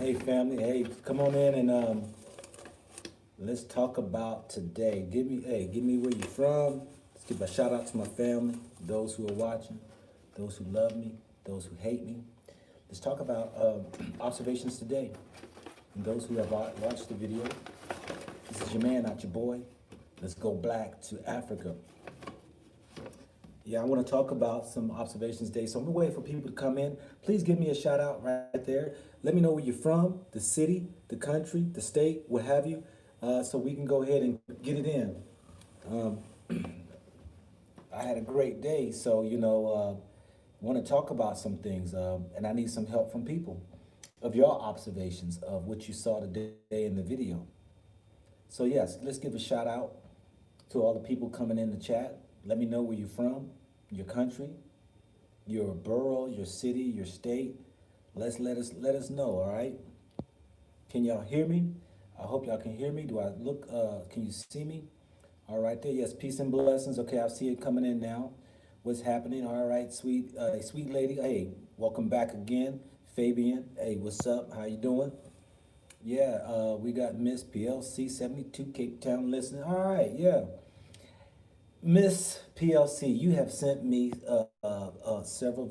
Hey family, hey, come on in and let's talk about today. Give me where you're from. Let's give a shout out to my family, those who are watching, those who love me, those who hate me. Let's talk about observations today. And those who have watched the video, this is your man, not your boy. Let's go black to Africa. Yeah, I want to talk about some observations today. So I'm gonna wait for people to come in. Please give me a shout out right there. Let me know where you're from, the city, the country, the state, what have you, so we can go ahead and get it in. Um, I had a great day, so want to talk about some things, and I need some help from people of your observations of what you saw today in the video. So yes, let's give a shout out to all the people coming in the chat. Let me know where you're from, your country, your borough, your city, your state. Let us know, all right? Can y'all hear me? I hope y'all can hear me. Do I look, can you see me? All right there, yes, peace and blessings. Okay, I see it coming in now. What's happening? All right, sweet lady. Hey, welcome back again. Fabian, hey, what's up? How you doing? Yeah, we got Miss PLC 72 Cape Town listening. All right, yeah. Miss PLC, you have sent me several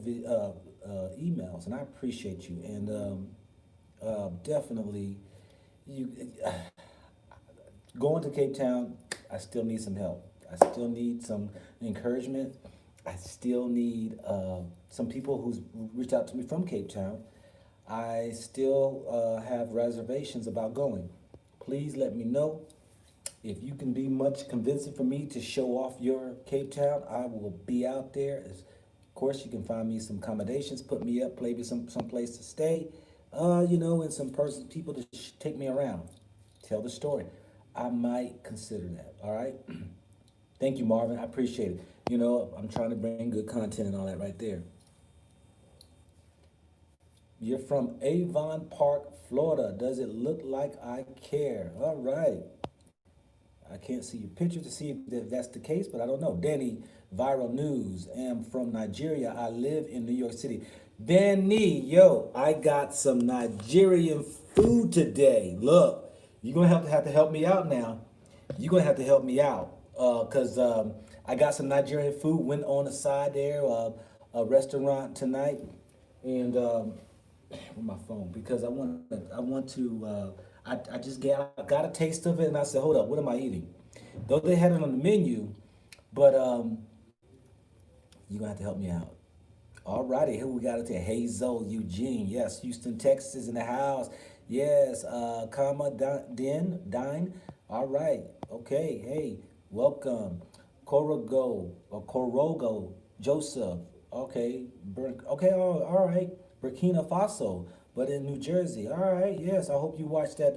emails, and I appreciate you. And definitely, you going to Cape Town, I still need some help. I still need some encouragement. I still need some people who's reached out to me from Cape Town. I still have reservations about going. Please let me know. If you can be much convincing for me to show off your Cape Town, I will be out there. Of course, you can find me some accommodations, put me up, maybe some place to stay, and some people to take me around, tell the story. I might consider that, all right? Thank you, Marvin. I appreciate it. I'm trying to bring good content and all that right there. You're from Avon Park, Florida. Does it look like I care? All right. I can't see your picture to see if that's the case, but I don't know. Danny, Viral News. Am from Nigeria. I live in New York City. Danny, yo, I got some Nigerian food today. Look, you're going to have to help me out now. You're going to have to help me out because I got some Nigerian food. Went on the side there, a restaurant tonight. And with my phone because I just got a taste of it and I said, hold up, what am I eating? Though they had it on the menu, but you're gonna have to help me out. All righty, here we got it there. Hazel, Eugene, yes, Houston, Texas in the house. Yes, Dine. All right, okay, hey, welcome. Korogo, Joseph. Okay, all right. Burkina Faso, but in New Jersey. All right, yes. I hope you watched that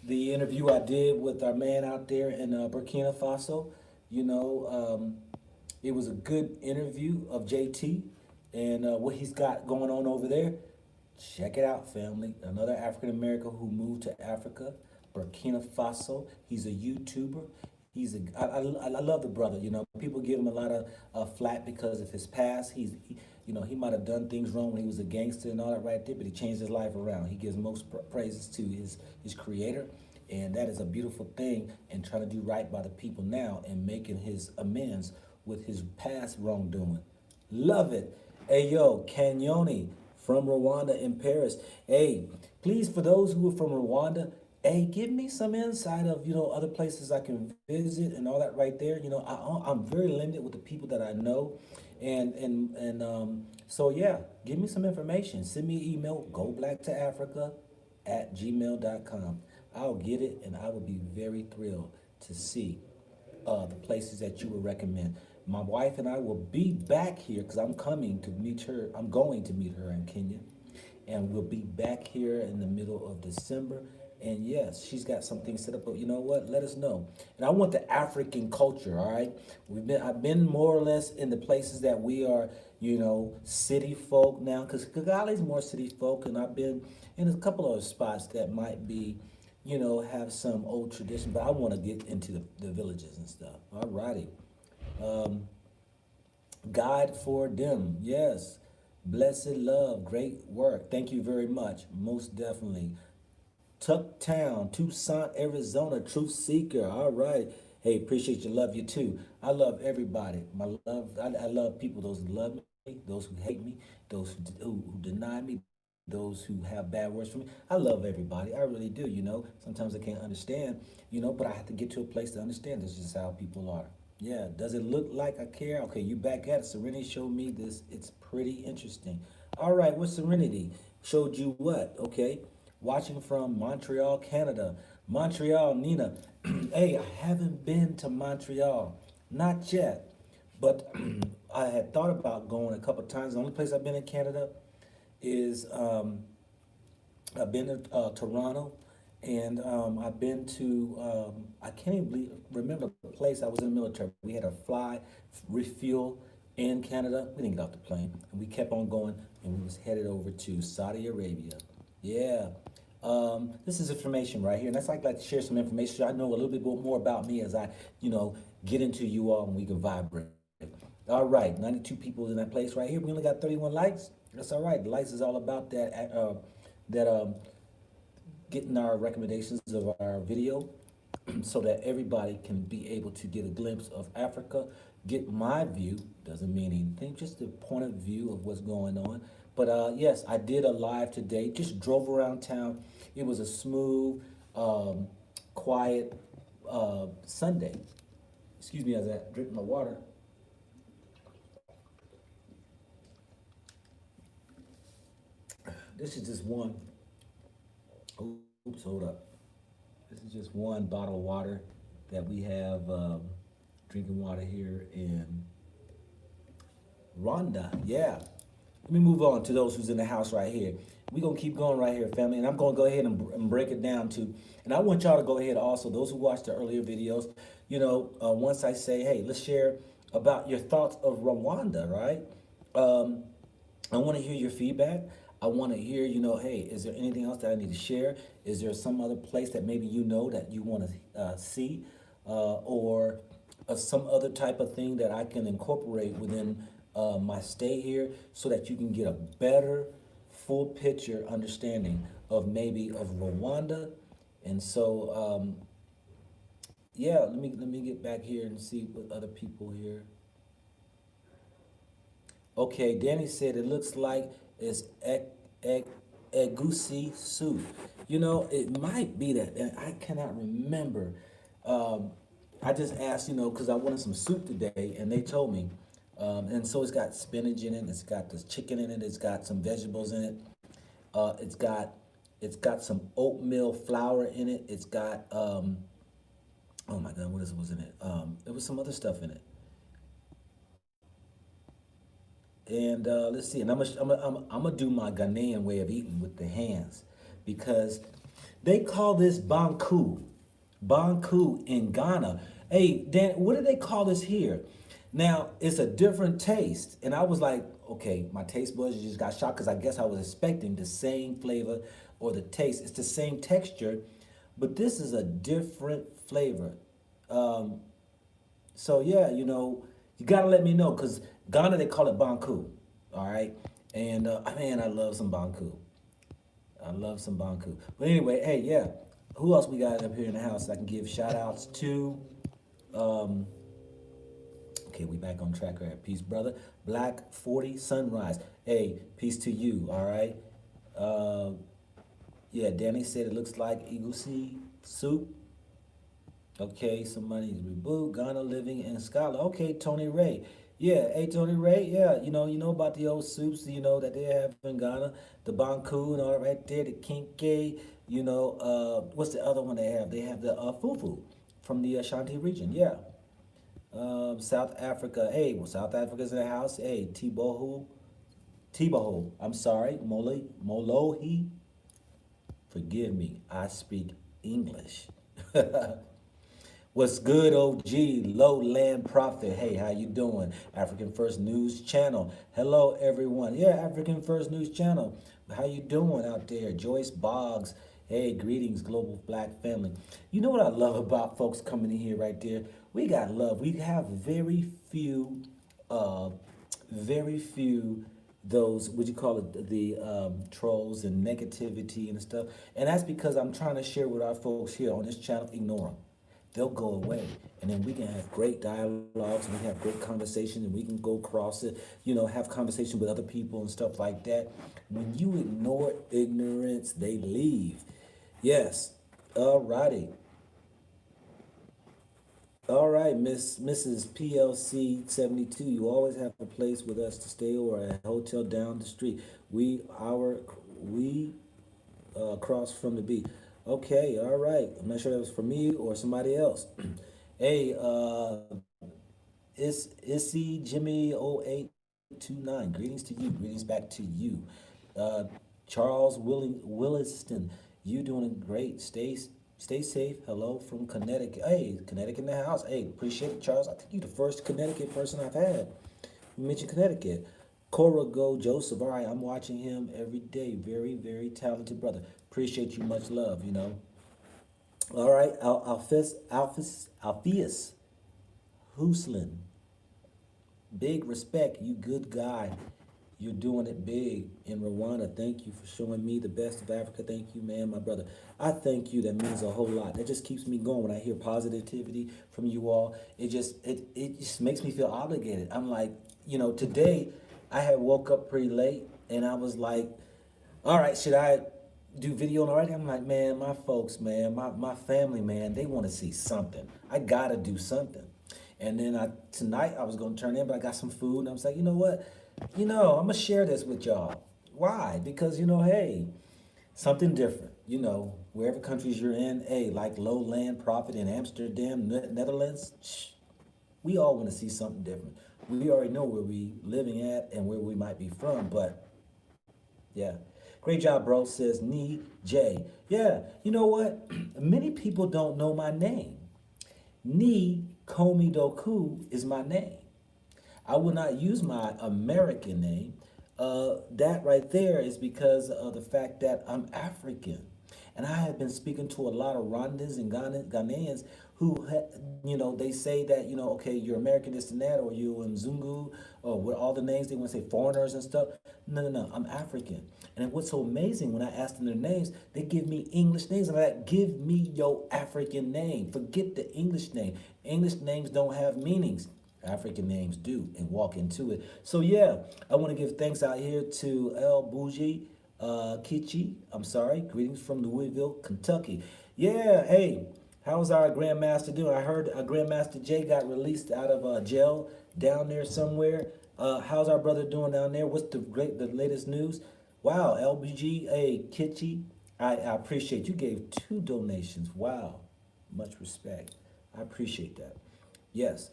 the interview I did with our man out there in Burkina Faso. It was a good interview of JT and what he's got going on over there. Check it out, family. Another African American who moved to Africa, Burkina Faso. He's a YouTuber. I love the brother. People give him a lot of flack because of his past. He might have done things wrong when he was a gangster and all that right there, but he changed his life around. He gives most praises to his creator, and that is a beautiful thing. And trying to do right by the people now and making his amends with his past wrongdoing. Love it. Hey yo, Canyoni from Rwanda in Paris. Hey, please, for those who are from Rwanda. Hey, give me some insight of, other places I can visit and all that right there. I'm very limited with the people that I know. So yeah, give me some information. Send me an email, goblacktoafrica@gmail.com. I'll get it and I will be very thrilled to see the places that you would recommend. My wife and I will be back here because I'm coming to meet her. I'm going to meet her in Kenya. And we'll be back here in the middle of December. And yes, she's got something set up, but you know what? Let us know. And I want the African culture, all right? I've been more or less in the places that we are, city folk now, because Kigali's more city folk, and I've been in a couple of spots that might be, have some old tradition, but I want to get into the villages and stuff. All righty. Guide for them, yes. Blessed love, great work. Thank you very much. Most definitely. Tucktown, Tucson, Arizona, Truth Seeker. All right. Hey, appreciate you. Love you too. I love everybody. I love people, those who love me, those who hate me, those who deny me, those who have bad words for me. I love everybody. I really do, you know. Sometimes I can't understand, you know, but I have to get to a place to understand this is just how people are. Yeah, does it look like I care? Okay, you back at it. Serenity showed me this. It's pretty interesting. All right, what Serenity showed you what? Okay, watching from Montreal, Canada. Montreal, Nina. Hey, I haven't been to Montreal, not yet, but I had thought about going a couple times. The only place I've been in Canada is I've been to Toronto, and I've been to I can't even remember the place. I was in the military. We had to fly, refuel in Canada. We didn't get off the plane, and we kept on going, and we was headed over to Saudi Arabia. Yeah. This is information right here, and that's like to share some information. So I know a little bit more about me as I, you know, get into you all, and we can vibrate. All right, 92 people in that place right here. We only got 31 likes. That's all right. The likes is all about that. That getting our recommendations of our video so that everybody can be able to get a glimpse of Africa, get my view, doesn't mean anything, just the point of view of what's going on. But yes, I did a live today, just drove around town. It was a smooth, quiet Sunday. Excuse me as I drink my water. This is just one, oops, hold up. This is just one bottle of water that we have drinking water here in Rwanda. Yeah. Let me move on to those who's in the house right here. We're going to keep going right here, family. And I'm going to go ahead and break it down too. And I want y'all to go ahead also, those who watched the earlier videos, you know, once I say, hey, let's share about your thoughts of Rwanda, right? I want to hear your feedback. I want to hear, you know, hey, is there anything else that I need to share? Is there some other place that maybe you know that you want to see or some other type of thing that I can incorporate within my stay here so that you can get a better full picture understanding of maybe of Rwanda. And so, yeah, let me get back here and see what other people here. Okay, Danny said it looks like it's egusi soup. You know, it might be that, and I cannot remember. Um, I just asked, you know, because I wanted some soup today, and they told me. And so it's got spinach in it, it's got this chicken in it, it's got some vegetables in it, it's got some oatmeal flour in it, it's got oh my God, was in it? There was some other stuff in it. And let's see. And I'm gonna do my Ghanaian way of eating with the hands because they call this banku, banku in Ghana. Hey, Dan, what do they call this here? Now it's a different taste, and I was like, okay, my taste buds just got shocked because I guess I was expecting the same flavor or the taste. It's the same texture, but this is a different flavor. Um, so yeah, you know, you gotta let me know because Ghana they call it banku, all right. And man, I love some banku. I love some banku. But anyway, hey, yeah. Who else we got up here in the house? I can give shout outs to. Um, okay, we back on track right. Peace, brother. Black 40 Sunrise. Hey, peace to you. All right. Uh, yeah, Danny said it looks like egusi soup. Okay, somebody's reboot. Ghana living in Scotland. Okay, Tony Ray. Yeah, hey Tony Ray. Yeah, you know about the old soups, you know that they have in Ghana, the banku and all that right there, the kinke. You know, what's the other one they have? They have the fufu from the Ashanti region. Yeah. South Africa. Hey, well, South Africa's in the house. Hey, Tiboho. I'm sorry, Molohi. Forgive me. I speak English. What's good, OG? Lowland Prophet. Hey, how you doing? African First News Channel. Hello, everyone. Yeah, African First News Channel. How you doing out there? Joyce Boggs. Hey, greetings, global black family. You know what I love about folks coming in here right there? We got love. We have very few those, what you call it, the trolls and negativity and stuff. And that's because I'm trying to share with our folks here on this channel. Ignore them. They'll go away, and then we can have great dialogues, and we have great conversations, and we can go across it, have conversation with other people and stuff like that. When you ignore ignorance, they leave. Yes. All righty. All right, Mrs. PLC 72. You always have a place with us to stay or a hotel down the street. We across from the beach. Okay, all right. I'm not sure that was for me or somebody else. Hey, it's Issy Jimmy 0829. Greetings to you. Greetings back to you. Uh, Charles Williston, you doing great. Stay safe. Hello from Connecticut. Hey, Connecticut in the house. Hey, appreciate it, Charles. I think you're the first Connecticut person I've had. You mentioned Connecticut. Cora Go Joseph. All right, I'm watching him every day. Very, very talented brother. Appreciate you. Much love. All right, Alpheus Huslin. Big respect. You good guy. You're doing it big in Rwanda. Thank you for showing me the best of Africa. Thank you, man, my brother. I thank you. That means a whole lot. That just keeps me going when I hear positivity from you all. It just makes me feel obligated. I'm like, today I had woke up pretty late and I was like, all right, should I do video already? I'm like, man, my folks, man, my family, man, they want to see something. I gotta do something. And then tonight I was gonna turn in, but I got some food and I was like, you know what? I'm gonna share this with y'all. Why? Because hey, something different. Wherever countries you're in, hey, like Lowland Prophet in Amsterdam, Netherlands, we all want to see something different. We already know where we living at and where we might be from, but yeah. Great job, bro, says Nee J. Yeah, you know what? Many people don't know my name. Nee Komi Doku is my name. I will not use my American name. That right there is because of the fact that I'm African. And I have been speaking to a lot of Rwandans and Ghanaians who, they say that, okay, you're American, this and that, or you Mzungu, or with all the names, they want to say foreigners and stuff. No, I'm African. And what's so amazing, when I ask them their names, they give me English names. I'm like, give me your African name. Forget the English name. English names don't have meanings. African names do, and walk into it. So yeah, I want to give thanks out here to El Bougie Kichi. I'm sorry. Greetings from Louisville, Kentucky. Yeah, hey, how's our Grandmaster doing? I heard Grandmaster Jay got released out of jail down there somewhere. How's our brother doing down there? What's the latest news? Wow, LBG, hey, Kichi, I appreciate you gave 2 donations. Wow, much respect. I appreciate that. Yes.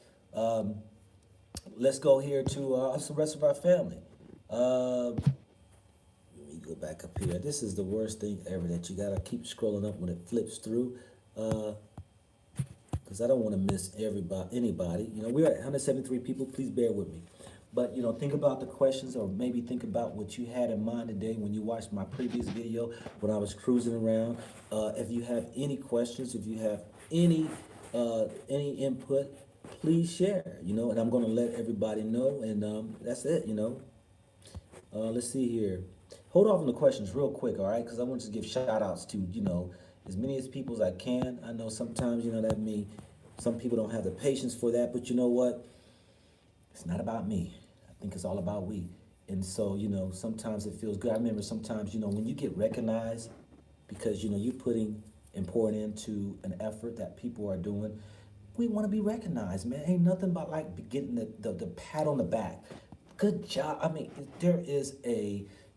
Let's go here to the rest of our family. Let me go back up here. This is the worst thing ever, that you gotta keep scrolling up when it flips through, because I don't want to miss anybody. We're at 173 people. Please bear with me. But think about the questions, or maybe think about what you had in mind today when you watched my previous video when I was cruising around. If you have any questions, if you have any input, please share. And I'm going to let everybody know, and that's it. Let's see here. Hold off on the questions real quick, all right? Because I want to give shout outs to as many as people as I can. I know sometimes that means some people don't have the patience for that, but you know what? It's not about me. I think it's all about we. And so, sometimes it feels good. I remember sometimes, when you get recognized because, you're putting and pouring into an effort that people are doing, we want to be recognized, man. Ain't nothing about like getting the pat on the back. Good job. I mean, there is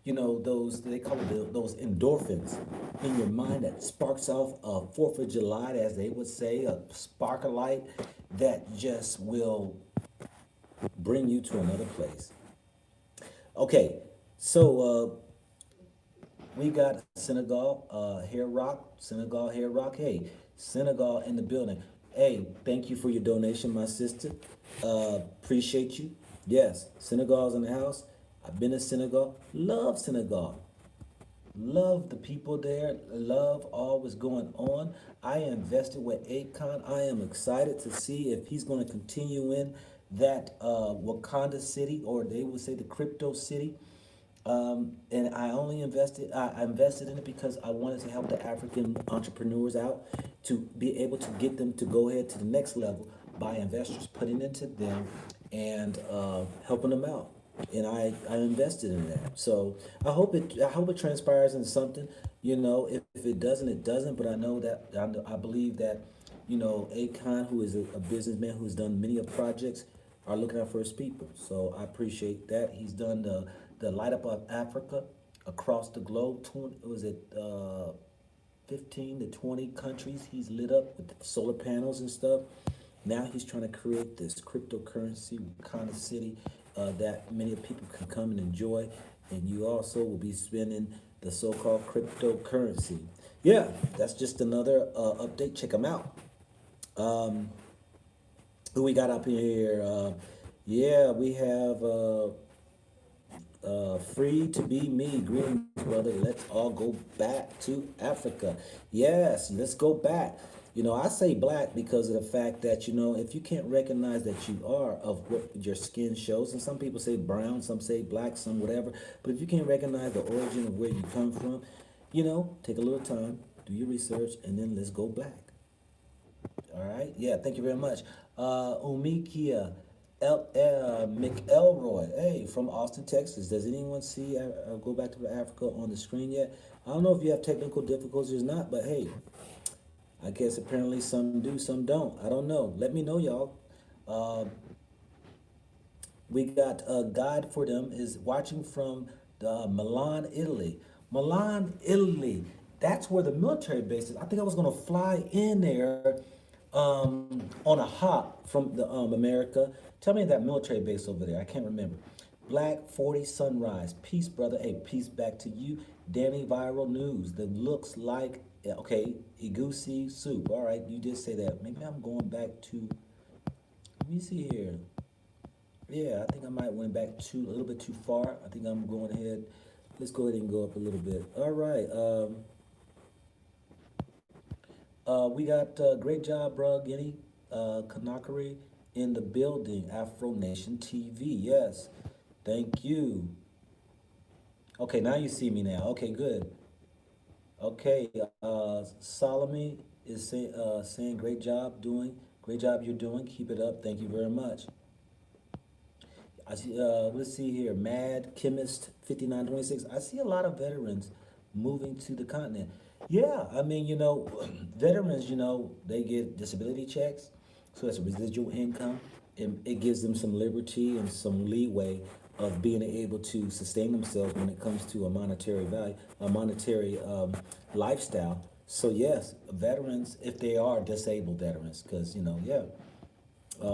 those, they call it those endorphins in your mind that sparks off a 4th of July, as they would say, a spark of light that just will bring you to another place. Okay, so we got Senegal Hair Rock. Hey, Senegal in the building. Hey, thank you for your donation, my sister. Appreciate you. Yes, Senegal's in the house. I've been to Senegal. Love Senegal. Love the people there. Love all what's going on. I invested with Akon. I am excited to see if he's going to continue in that Wakanda city, or they would say the crypto city. And I invested in it because I wanted to help the African entrepreneurs out to be able to get them to go ahead to the next level by investors putting into them and helping them out. And I invested in that. So I hope it transpires into something. You know, if it doesn't, it doesn't. But I know that I believe that, you know, Akon, who is a businessman who's done many of projects, are looking out for his people. So I appreciate that. He's done the Light Up of Africa across the globe. 20, was it 15 to 20 countries he's lit up with solar panels and stuff. Now he's trying to create this cryptocurrency kind of city that many people can come and enjoy. And you also will be spending the so-called cryptocurrency. Yeah, that's just another update. Check them out. Um, who we got up in here? Yeah, we have free to be me. Greetings, brother. Let's all go back to Africa. Yes, let's go back. You know, I say black because of the fact that, you know, if you can't recognize that you are of what your skin shows, and some people say brown, some say black, some whatever, but if you can't recognize the origin of where you come from, you know, take a little time, do your research, and then let's go black. All right. Yeah. Thank you very much. Umikia McElroy. Hey, from Austin, Texas. Does anyone see Go Back to Africa on the screen yet? I don't know if you have technical difficulties or not, but hey, I guess apparently some do, some don't. I don't know. Let me know, y'all. Uh, we got a guide for them is watching from Milan, Italy. Milan, Italy. That's where the military base is. I think I was gonna fly in there on a hop from the America. Tell me that military base over there. I can't remember. Black 40 Sunrise. Peace, brother. Hey, peace back to you. Danny Viral News. That looks like okay. Igusi soup. All right, you did say that. Maybe I'm going back to. Let me see here. Yeah, I think I might went back a little bit too far. I think I'm going ahead. Let's go ahead and go up a little bit. All right. We got great job, bro, Guinea, Kanakari in the building. Afro Nation TV. Yes, thank you. Okay, now you see me now. Okay, good. Okay, Solomon is saying great job you're doing. Keep it up. Thank you very much. I see. Let's see here. Mad Chemist 5926. I see a lot of veterans moving to the continent. Yeah, I mean, you know, veterans, you know, they get disability checks, so that's a residual income, and it gives them some liberty and some leeway of being able to sustain themselves when it comes to a monetary value, a monetary lifestyle. So yes, veterans, if they are disabled veterans, because you know, yeah.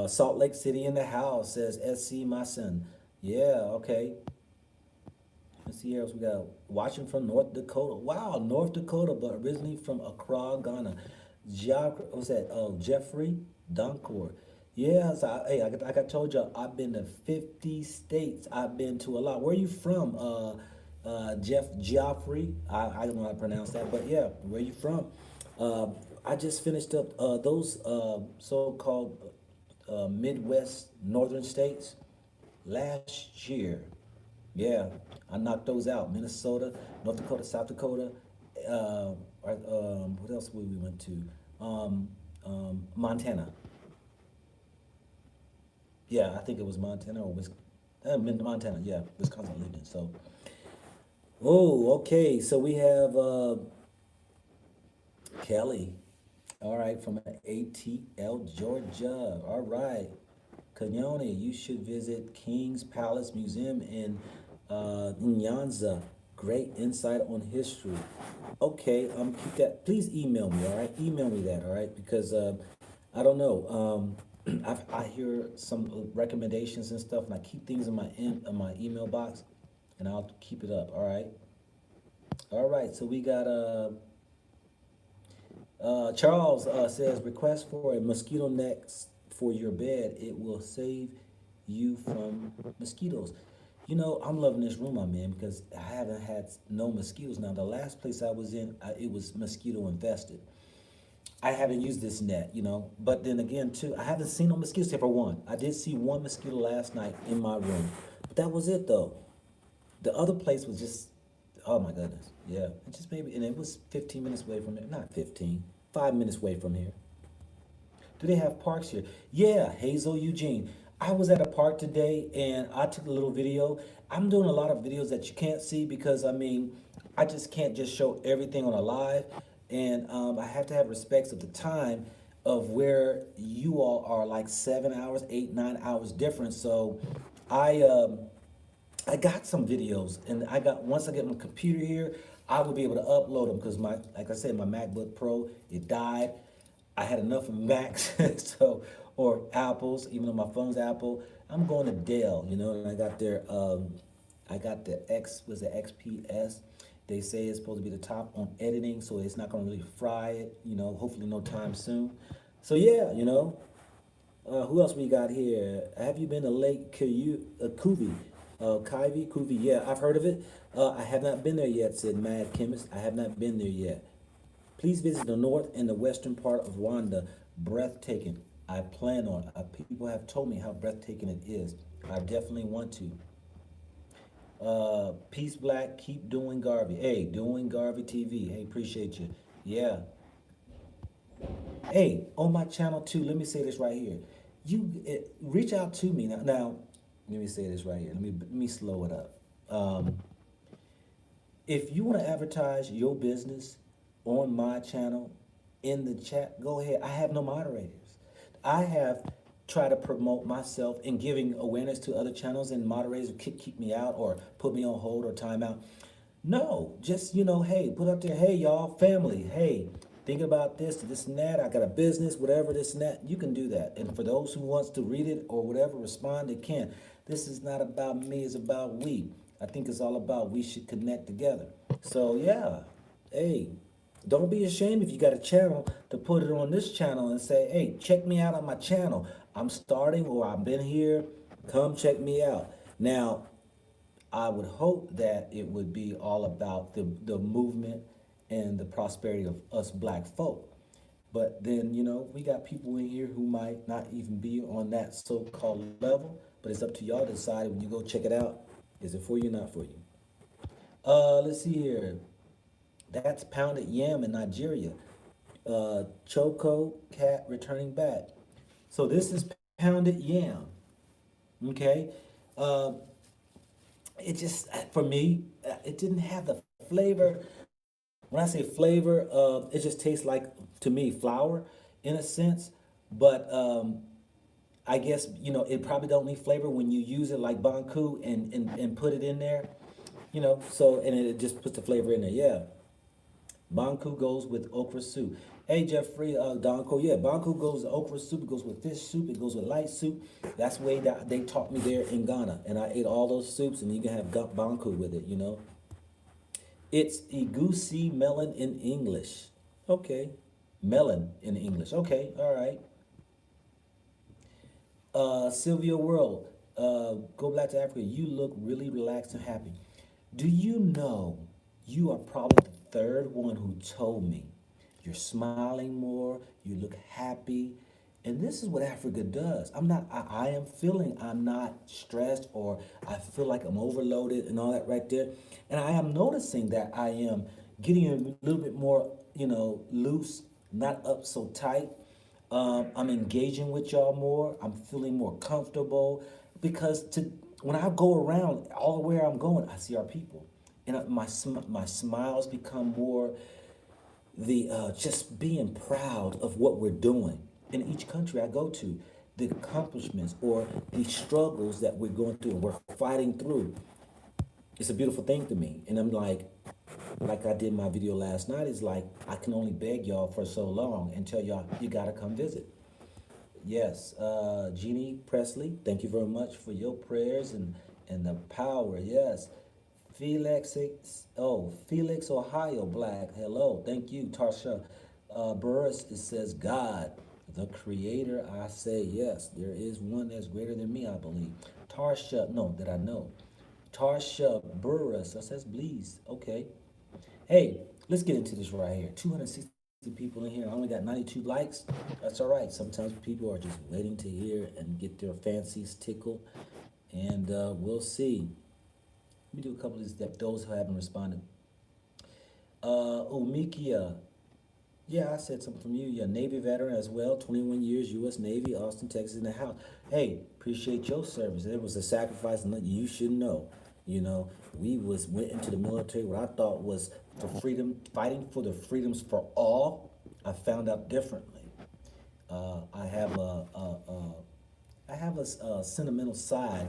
Salt Lake City in the house says SC my son. Yeah, okay. Let's see here else we got. Watching from North Dakota. Wow, North Dakota, but originally from Accra, Ghana. What's that? Oh, Jeffrey Doncourt. Yeah, so hey, like I told you, I've been to 50 states. I've been to a lot. Where are you from? Geoffrey. I don't know how to pronounce that, but yeah, where you from? Uh, I just finished up those so-called Midwest northern states last year. Yeah, I knocked those out. Minnesota, North Dakota, South Dakota. What else we went to? Montana. Yeah, I think it was Montana or Montana. Yeah, Wisconsin lived in. So, oh, okay. So we have Kelly. All right, from ATL, Georgia. All right. Kenyoni, you should visit King's Palace Museum in Nyanza. Great insight on history. Okay, keep that. Please email me. All right, email me that. All right, because I don't know. I hear some recommendations and stuff, and I keep things in my email box, and I'll keep it up. All right. So we got Charles says request for a mosquito net for your bed. It will save you from mosquitoes. You know, I'm loving this room I'm in because I haven't had no mosquitoes. Now, the last place I was in, it was mosquito infested. I haven't used this net, you know, but then again, too, I haven't seen no mosquitoes except for one. I did see one mosquito last night in my room, but that was it, though. The other place was just, oh my goodness, yeah, it just maybe, and it was 15 minutes away from here. Not 15, 5 minutes away from here. Do they have parks here? Yeah, Hazel, Eugene. I was at a park today and I took a little video. I'm doing a lot of videos that you can't see because I mean, I just can't just show everything on a live. And I have to have respects of the time of where you all are like 7 hours, 8, 9 hours different. So I I got some videos, and I got once I get my computer here, I will be able to upload them because my, like I said, my MacBook Pro, it died. I had enough of Macs, so or Apples, even though my phone's Apple. I'm going to Dell, and I got the was the XPS. They say it's supposed to be the top on editing, so it's not going to really fry it, hopefully no time soon. So yeah, who else we got here? Have you been to Lake Kuvi? Kuvi, yeah, I've heard of it. I have not been there yet, said Mad Chemist. I have not been there yet. Please visit the north and the western part of Rwanda. Breathtaking. I plan on. People have told me how breathtaking it is. I definitely want to. Peace Black, keep doing Garvey. Hey, doing Garvey TV. Hey, appreciate you. Yeah. Hey, on my channel too, let me say this right here. Reach out to me now. Now, let me say this right here. Let me slow it up. If you want to advertise your business on my channel in the chat, go ahead. I have no moderators. I have tried to promote myself and giving awareness to other channels, and moderators keep me out or put me on hold or timeout. No, just, hey, put up there, hey, y'all, family, hey, thinking about this and that. I got a business, whatever, this and that. You can do that. And for those who wants to read it or whatever, respond, they can. This is not about me, it's about we. I think it's all about we should connect together. So yeah, hey, don't be ashamed if you got a channel to put it on this channel and say, hey, check me out on my channel. I'm starting, or I've been here, come check me out. Now, I would hope that it would be all about the movement and the prosperity of us black folk. But then, we got people in here who might not even be on that so-called level, but it's up to y'all to decide when you go check it out. Is it for you, not for you? Let's see here. That's pounded yam in Nigeria. Choco cat returning back. So this is pounded yam. Okay. It just, for me, it didn't have the flavor. When I say flavor, it just tastes like, to me, flour in a sense. But I guess, it probably don't need flavor when you use it like banku and put it in there. So, and it just puts the flavor in there. Yeah. Banku goes with okra soup. Hey, Jeffrey, Donko, yeah, banku goes with okra soup. It goes with fish soup. It goes with light soup. That's the way that they taught me there in Ghana. And I ate all those soups, and you can have banku with it, It's egusi melon in English. Okay. Melon in English. Okay, all right. Sylvia World, go back to Africa. You look really relaxed and happy. Do you know you are probably the third one who told me you're smiling more, you look happy, and this is what Africa does. I am feeling I'm not stressed, or I feel like I'm overloaded and all that right there. And I am noticing that I am getting a little bit more, loose, not up so tight. I'm engaging with y'all more. I'm feeling more comfortable because when I go around all where I'm going, I see our people, and my smiles become more just being proud of what we're doing in each country I go to, the accomplishments or the struggles that we're going through and we're fighting through. It's a beautiful thing to me, and I'm like I did my video last night. Is like I can only beg y'all for so long and tell y'all you gotta come visit. Yes, Jeannie Presley, thank you very much for your prayers and the power. Yes, Felix, Ohio Black. Hello, thank you, Tarsha. Burris, it says God, the Creator. I say yes, there is one that's greater than me. I believe. Tarsha, no, that I know. Tarsha Burris, that says please. Okay. Hey, let's get into this right here. 260 people in here. I only got 92 likes. That's all right. Sometimes people are just waiting to hear and get their fancies tickled. And we'll see. Let me do a couple of these, those who haven't responded. Umikia, yeah, I said something from you. You're a Navy veteran as well, 21 years, U.S. Navy, Austin, Texas, in the house. Hey, appreciate your service. It was a sacrifice, and you should know. You know, we went into the military. What I thought was for freedom, fighting for the freedoms for all. I found out differently. I have a sentimental side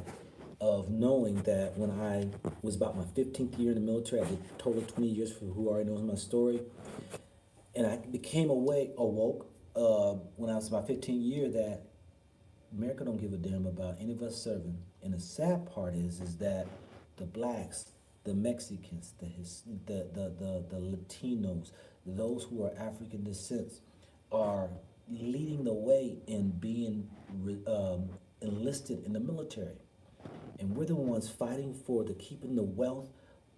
of knowing that when I was about my 15th year in the military, I did total 20 years for who already knows my story. And I became awoke when I was about 15 year that America don't give a damn about any of us serving. And the sad part is that the blacks, the Mexicans, the Latinos, those who are African descent are leading the way in being enlisted in the military. And we're the ones fighting for the keeping the wealth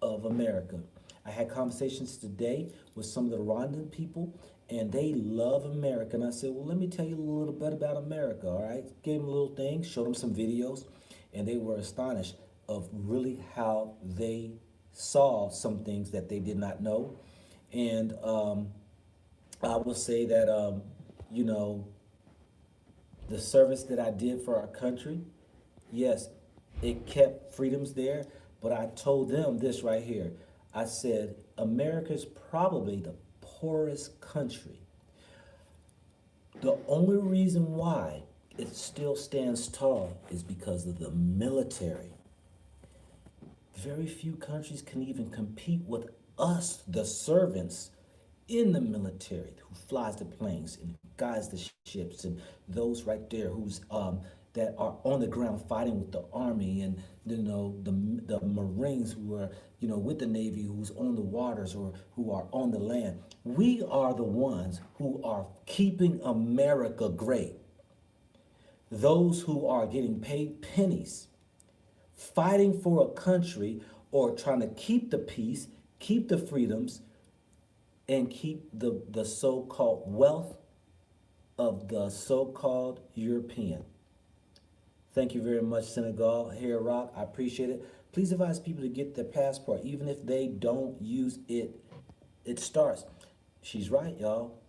of America. I had conversations today with some of the Rwandan people, and they love America. And I said, well, let me tell you a little bit about America, all right? Gave them a little thing, showed them some videos, and they were astonished of really how they saw some things that they did not know. And I will say that, you know, the service that I did for our country, yes, it kept freedoms there, but I told them this right here. I said, America's probably the poorest country. The only reason why it still stands tall is because of the military. Very few countries can even compete with us, the servants in the military, who flies the planes and guides the ships, and those right there who's that are on the ground fighting with the Army, and you know the Marines who are with the Navy, who's on the waters or who are on the land. We are the ones who are keeping America great. Those who are getting paid pennies, fighting for a country or trying to keep the peace, keep the freedoms, and keep the so-called wealth of the so-called European. Thank you very much, Senegal, here Rock. I appreciate it. Please advise people to get their passport, even if they don't use it. It starts. She's right, y'all.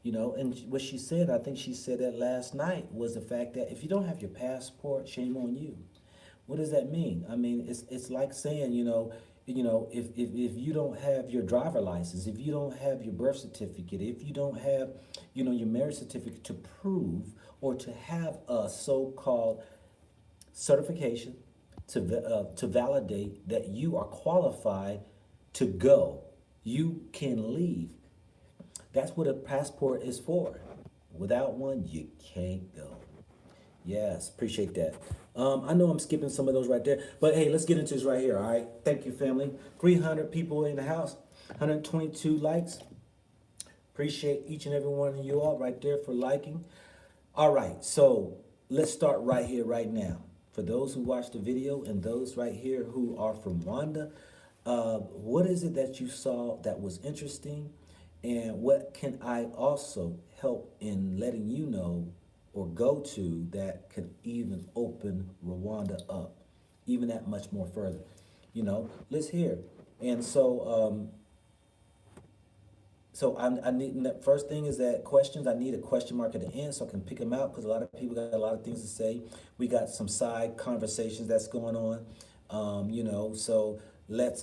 You know, and what she said, I think she said that last night, was the fact that if you don't have your passport, shame on you. What does that mean? I mean, it's like saying, if you don't have your driver license, if you don't have your birth certificate, if you don't have, your marriage certificate to prove or to have a so-called certification to validate that you are qualified to go, you can leave. That's what a passport is for. Without one, you can't go. Yes, appreciate that. I know I'm skipping some of those right there, but hey, let's get into this right here, all right? Thank you, family. 300 people in the house, 122 likes. Appreciate each and every one of you all right there for liking. All right, so let's start right here, right now. For those who watched the video and those right here who are from Rwanda, what is it that you saw that was interesting? And what can I also help in letting you know or go to that could even open Rwanda up, even that much more further? Let's hear. And so, I need, the first thing is that questions, I need a question mark at the end so I can pick them out, because a lot of people got a lot of things to say. We got some side conversations that's going on, so let's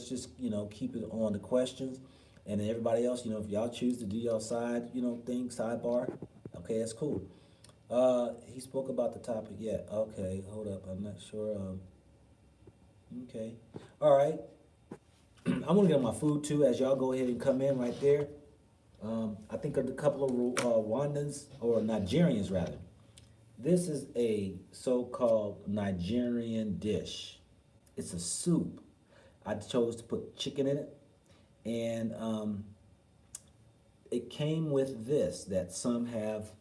just keep it on the questions. And then everybody else, if y'all choose to do your side, thing, sidebar, okay, that's cool. He spoke about the topic yet. Okay, hold up, I'm not sure. Okay, all right. I'm gonna get on my food too as y'all go ahead and come in right there. I think a couple of Rwandans, or Nigerians rather. This is a so-called Nigerian dish. It's a soup. I chose to put chicken in it. And it came with this, that some have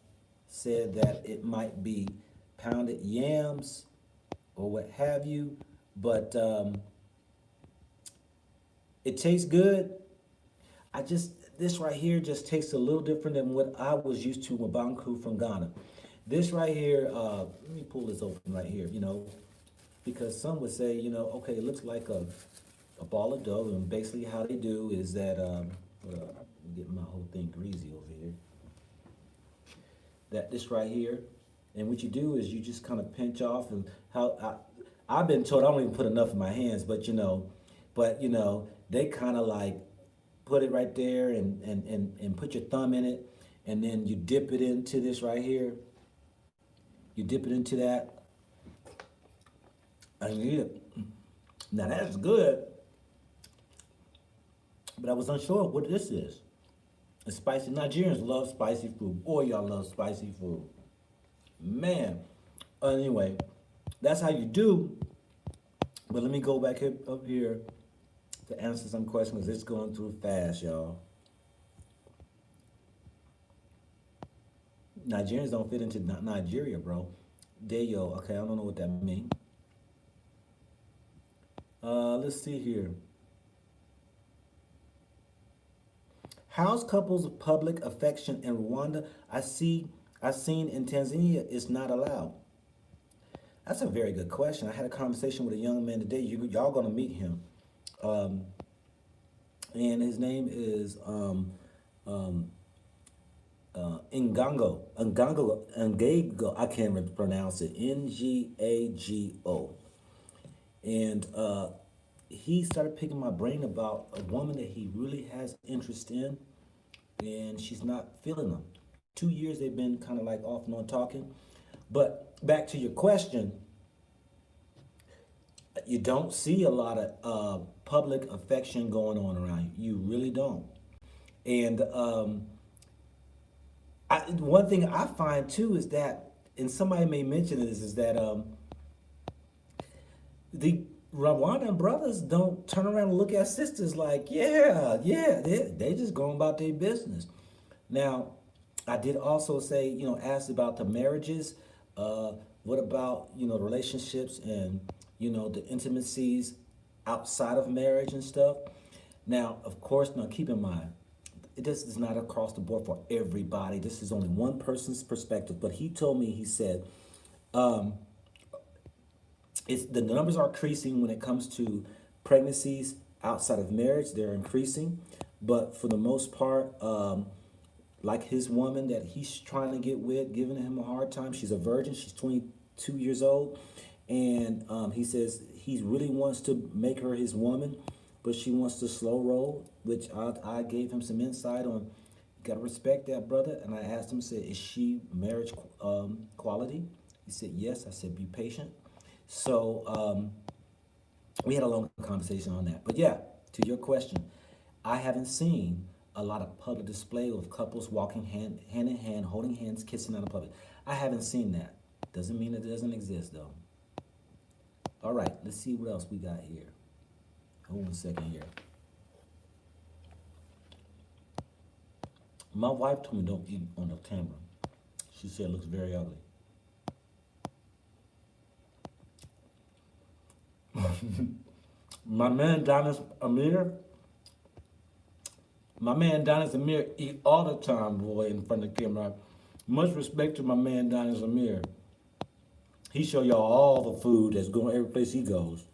said that it might be pounded yams or what have you, but it tastes good. This right here just tastes a little different than what I was used to with Banku from Ghana. This right here, let me pull this open right here, because some would say, okay, it looks like a ball of dough, and basically how they do is that, I'm getting my whole thing greasy over here. That this right here, and what you do is you just kind of pinch off, and I've been told I don't even put enough in my hands, but they kind of like put it right there and put your thumb in it, and then you dip it into this right here. You dip it into that, and you eat it. Now that's good, but I was unsure of what this is. It's spicy. Nigerians love spicy food. Boy, y'all love spicy food. Man. Anyway, that's how you do. But let me go back up here to answer some questions. It's going through fast, y'all. Nigerians don't fit into Nigeria, bro. Deyo. Okay, I don't know what that means. Let's see here. How's couples public affection in Rwanda? I've seen in Tanzania it's not allowed. That's a very good question. I had a conversation with a young man today. Y'all gonna meet him, and his name is Ngago. I can't pronounce it. Ngago, and he started picking my brain about a woman that he really has interest in, and she's not feeling him. 2 years they've been kind of like off and on talking. But back to your question, you don't see a lot of public affection going on around you. You really don't. And one thing I find too is that, and somebody may mention this, is that the Rwandan brothers don't turn around and look at sisters like, yeah, they just going about their business. Now, I did also say, asked about the marriages. What about, relationships and, the intimacies outside of marriage and stuff. Now, of course, now keep in mind, this is not across the board for everybody. This is only one person's perspective. But he told me, he said, the numbers are increasing when it comes to pregnancies outside of marriage. They're increasing, but for the most part, like his woman that he's trying to get with, giving him a hard time. She's a virgin. She's 22 years old, and he says he really wants to make her his woman, but she wants to slow roll, which I gave him some insight on. You gotta respect that, brother. And I asked him, I said, is she marriage quality? He said yes. I said, be patient. So we had a long conversation on that. But yeah, to your question, I haven't seen a lot of public display of couples walking hand in hand, holding hands, kissing out in public. I haven't seen that. Doesn't mean it doesn't exist, though. All right, let's see what else we got here. Hold on a second here. My wife told me don't eat on the camera. She said it looks very ugly. My man Donis Amir eat all the time, boy, in front of the camera. Much respect to my man Donis Amir. He show y'all all the food that's going every place he goes.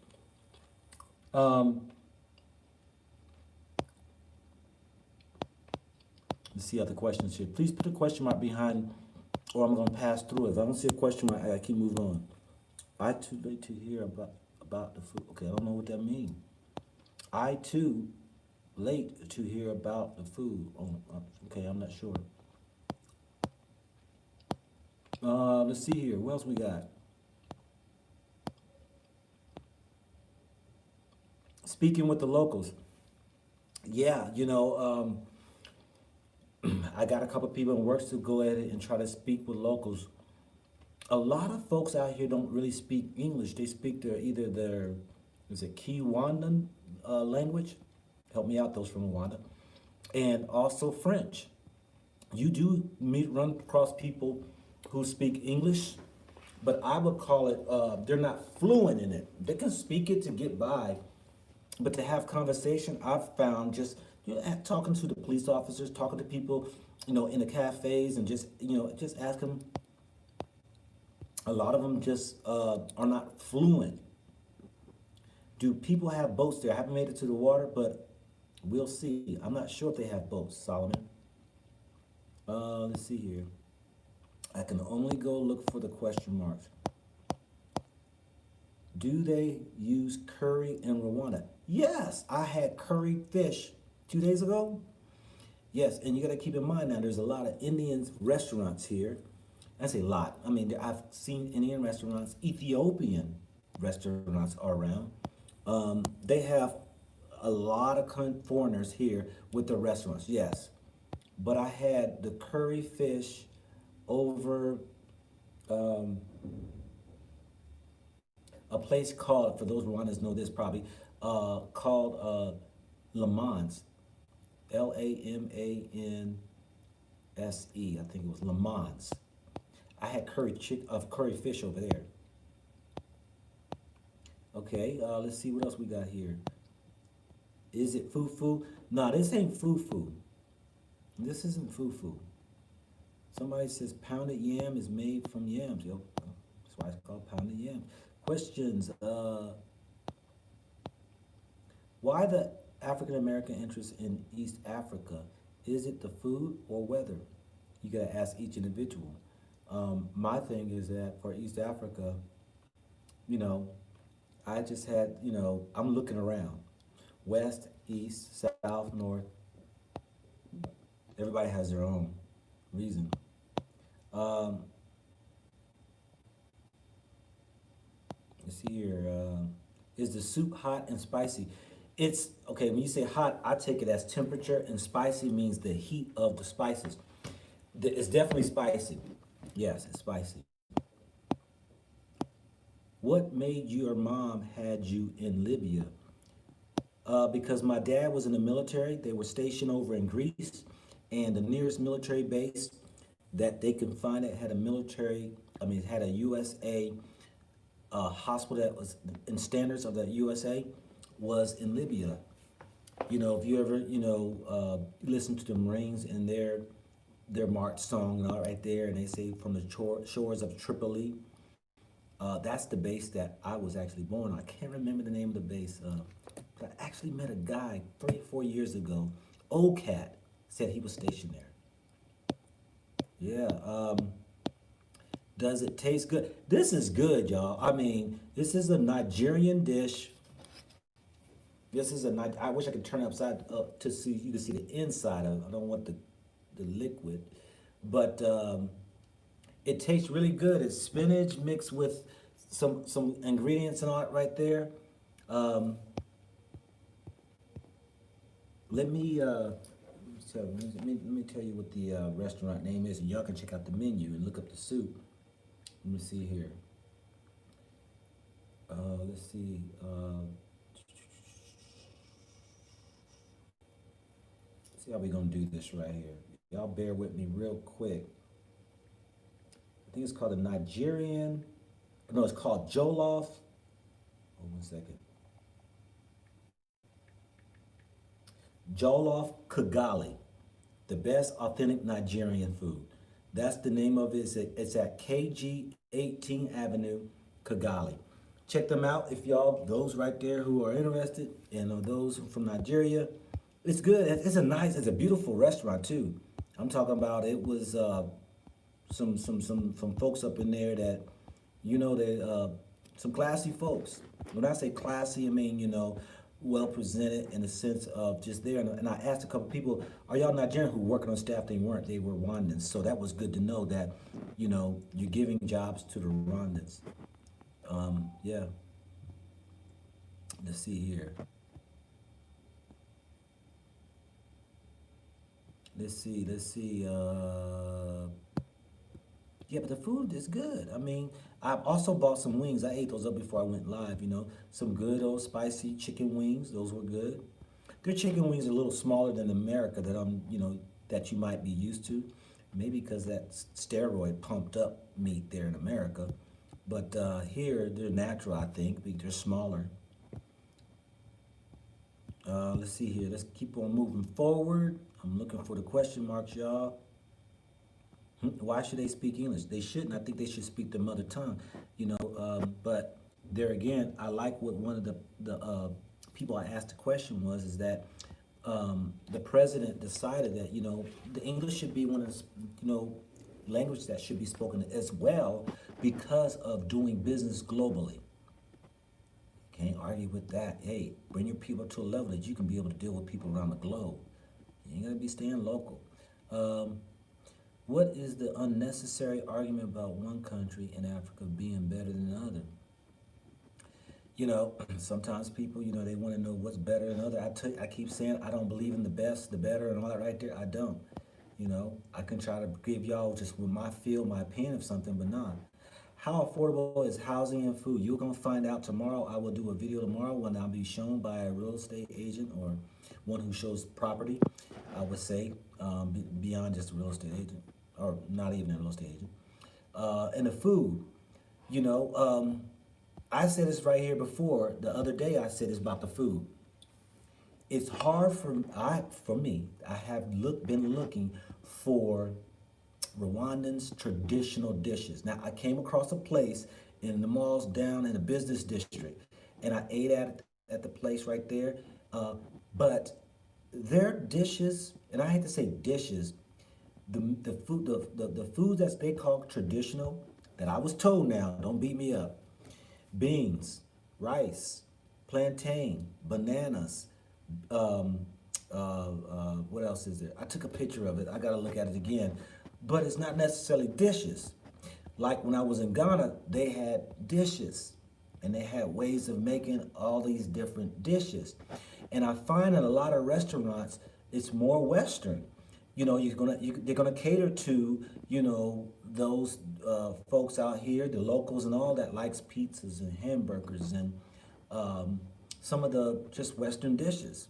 Let's see other questions here. Please put a question mark behind, or I'm going to pass through it. If I don't see a question mark, I keep moving on. I too late to hear about the food. Okay, I don't know what that means. I too late to hear about the food. Oh, okay, I'm not sure. Let's see here. What else we got? Speaking with the locals. Yeah, I got a couple people in works to go at it and try to speak with locals. A lot of folks out here don't really speak English. They speak either their Kiwandan language. Help me out, those from Rwanda. And also French. You do run across people who speak English, but I would call it, they're not fluent in it. They can speak it to get by, but to have conversation, I've found just talking to the police officers, talking to people, in the cafes, and just ask them. A lot of them just are not fluent Do people have boats there? I haven't made it to the water, but we'll see. I'm not sure if they have boats, Solomon. Let's see here. I can only go look for the question marks. Do they use curry in Rwanda? Yes, I had curry fish 2 days ago. Yes, and you got to keep in mind now, there's a lot of Indian restaurants here. I say a lot. I mean, I've seen Indian restaurants, Ethiopian restaurants are around. They have a lot of foreigners here with the restaurants, yes. But I had the curry fish over a place called, for those Rwandans know this probably, called Le Mans, Lamanse. I think it was Le Mans. I had curry fish over there. Okay, let's see what else we got here. Is it fufu? No, this ain't fufu. This isn't fufu. Somebody says pounded yam is made from yams. Yo, that's why it's called pounded yam. Questions. Why the African American interest in East Africa? Is it the food or weather? You gotta ask each individual. My thing is that for East Africa, you know, I just had, you know, I'm looking around. West, east, south, north. Everybody has their own reason. Let's see here. Is the soup hot and spicy? It's, okay, when you say hot, I take it as temperature, and spicy means the heat of the spices. It's definitely spicy. Yes, it's spicy. What made your mom had you in Libya? Because my dad was in the military. They were stationed over in Greece, and the nearest military base that they can find it had a military, it had a USA hospital that was in standards of the USA, was in Libya. You know, if you ever, listen to the Marines and their march song right there, and they say from the shores of Tripoli. That's the base that I was actually born on. I can't remember the name of the base. But I actually met a guy 3 or 4 years ago. Old cat said he was stationed there. Yeah. Does it taste good? This is good, y'all. I mean, this is a Nigerian dish. I wish I could turn it upside up to see, you can see the inside of it. I don't want the liquid, but it tastes really good. It's spinach mixed with some ingredients and all that right there. Let me tell you what the restaurant name is, and y'all can check out the menu and look up the soup. Let me see here. Let's see. See how we gonna do this right here. Y'all bear with me real quick. I think it's called the Nigerian. No, it's called Jollof. Oh, 1 second. Jollof Kigali, the best authentic Nigerian food. That's the name of it. It's at KG 18 Avenue, Kigali. Check them out if y'all, those right there who are interested, and those from Nigeria. It's good. It's a beautiful restaurant too. I'm talking about, it was some folks up in there that, some classy folks. When I say classy, I mean, well presented in the sense of just there. And I asked a couple people, are y'all Nigerian who working on staff? They weren't. They were Rwandans. So that was good to know that, you're giving jobs to the Rwandans. Yeah. Let's see here. Let's see. Yeah, but the food is good. I mean, I also bought some wings. I ate those up before I went live, Some good old spicy chicken wings. Those were good. Their chicken wings are a little smaller than America that you might be used to. Maybe because that steroid pumped up meat there in America. But here, they're natural, I think. They're smaller. Let's see here. Let's keep on moving forward. I'm looking for the question marks, y'all. Why should they speak English? They shouldn't. I think they should speak their mother tongue, but there again, I like what one of the people I asked the question was, is that the president decided that, the English should be one of the, language that should be spoken as well because of doing business globally. Can't argue with that. Hey, bring your people to a level that you can be able to deal with people around the globe. You ain't gonna be staying local. What is the unnecessary argument about one country in Africa being better than the other? Sometimes people, they want to know what's better than other. I keep saying I don't believe in the best, the better, and all that right there. I don't. I can try to give y'all just with my feel, my opinion of something, but not. How affordable is housing and food? You're gonna find out tomorrow. I will do a video tomorrow when I'll be shown by a real estate agent or one who shows property. I would say beyond just a real estate agent, or not even a real estate agent. And the food, I said this right here before. The other day I said it's about the food. It's hard for me. I have been looking for Rwandan's traditional dishes. Now, I came across a place in the malls down in the business district, and I ate at the place right there. But their dishes, and I hate to say dishes, the food that they call traditional, that I was told now, don't beat me up, beans, rice, plantain, bananas, what else is there? I took a picture of it. I got to look at it again. But it's not necessarily dishes. Like when I was in Ghana, they had dishes and they had ways of making all these different dishes. And I find in a lot of restaurants, it's more Western. They're gonna cater to, those folks out here, the locals and all that likes pizzas and hamburgers and some of the just Western dishes.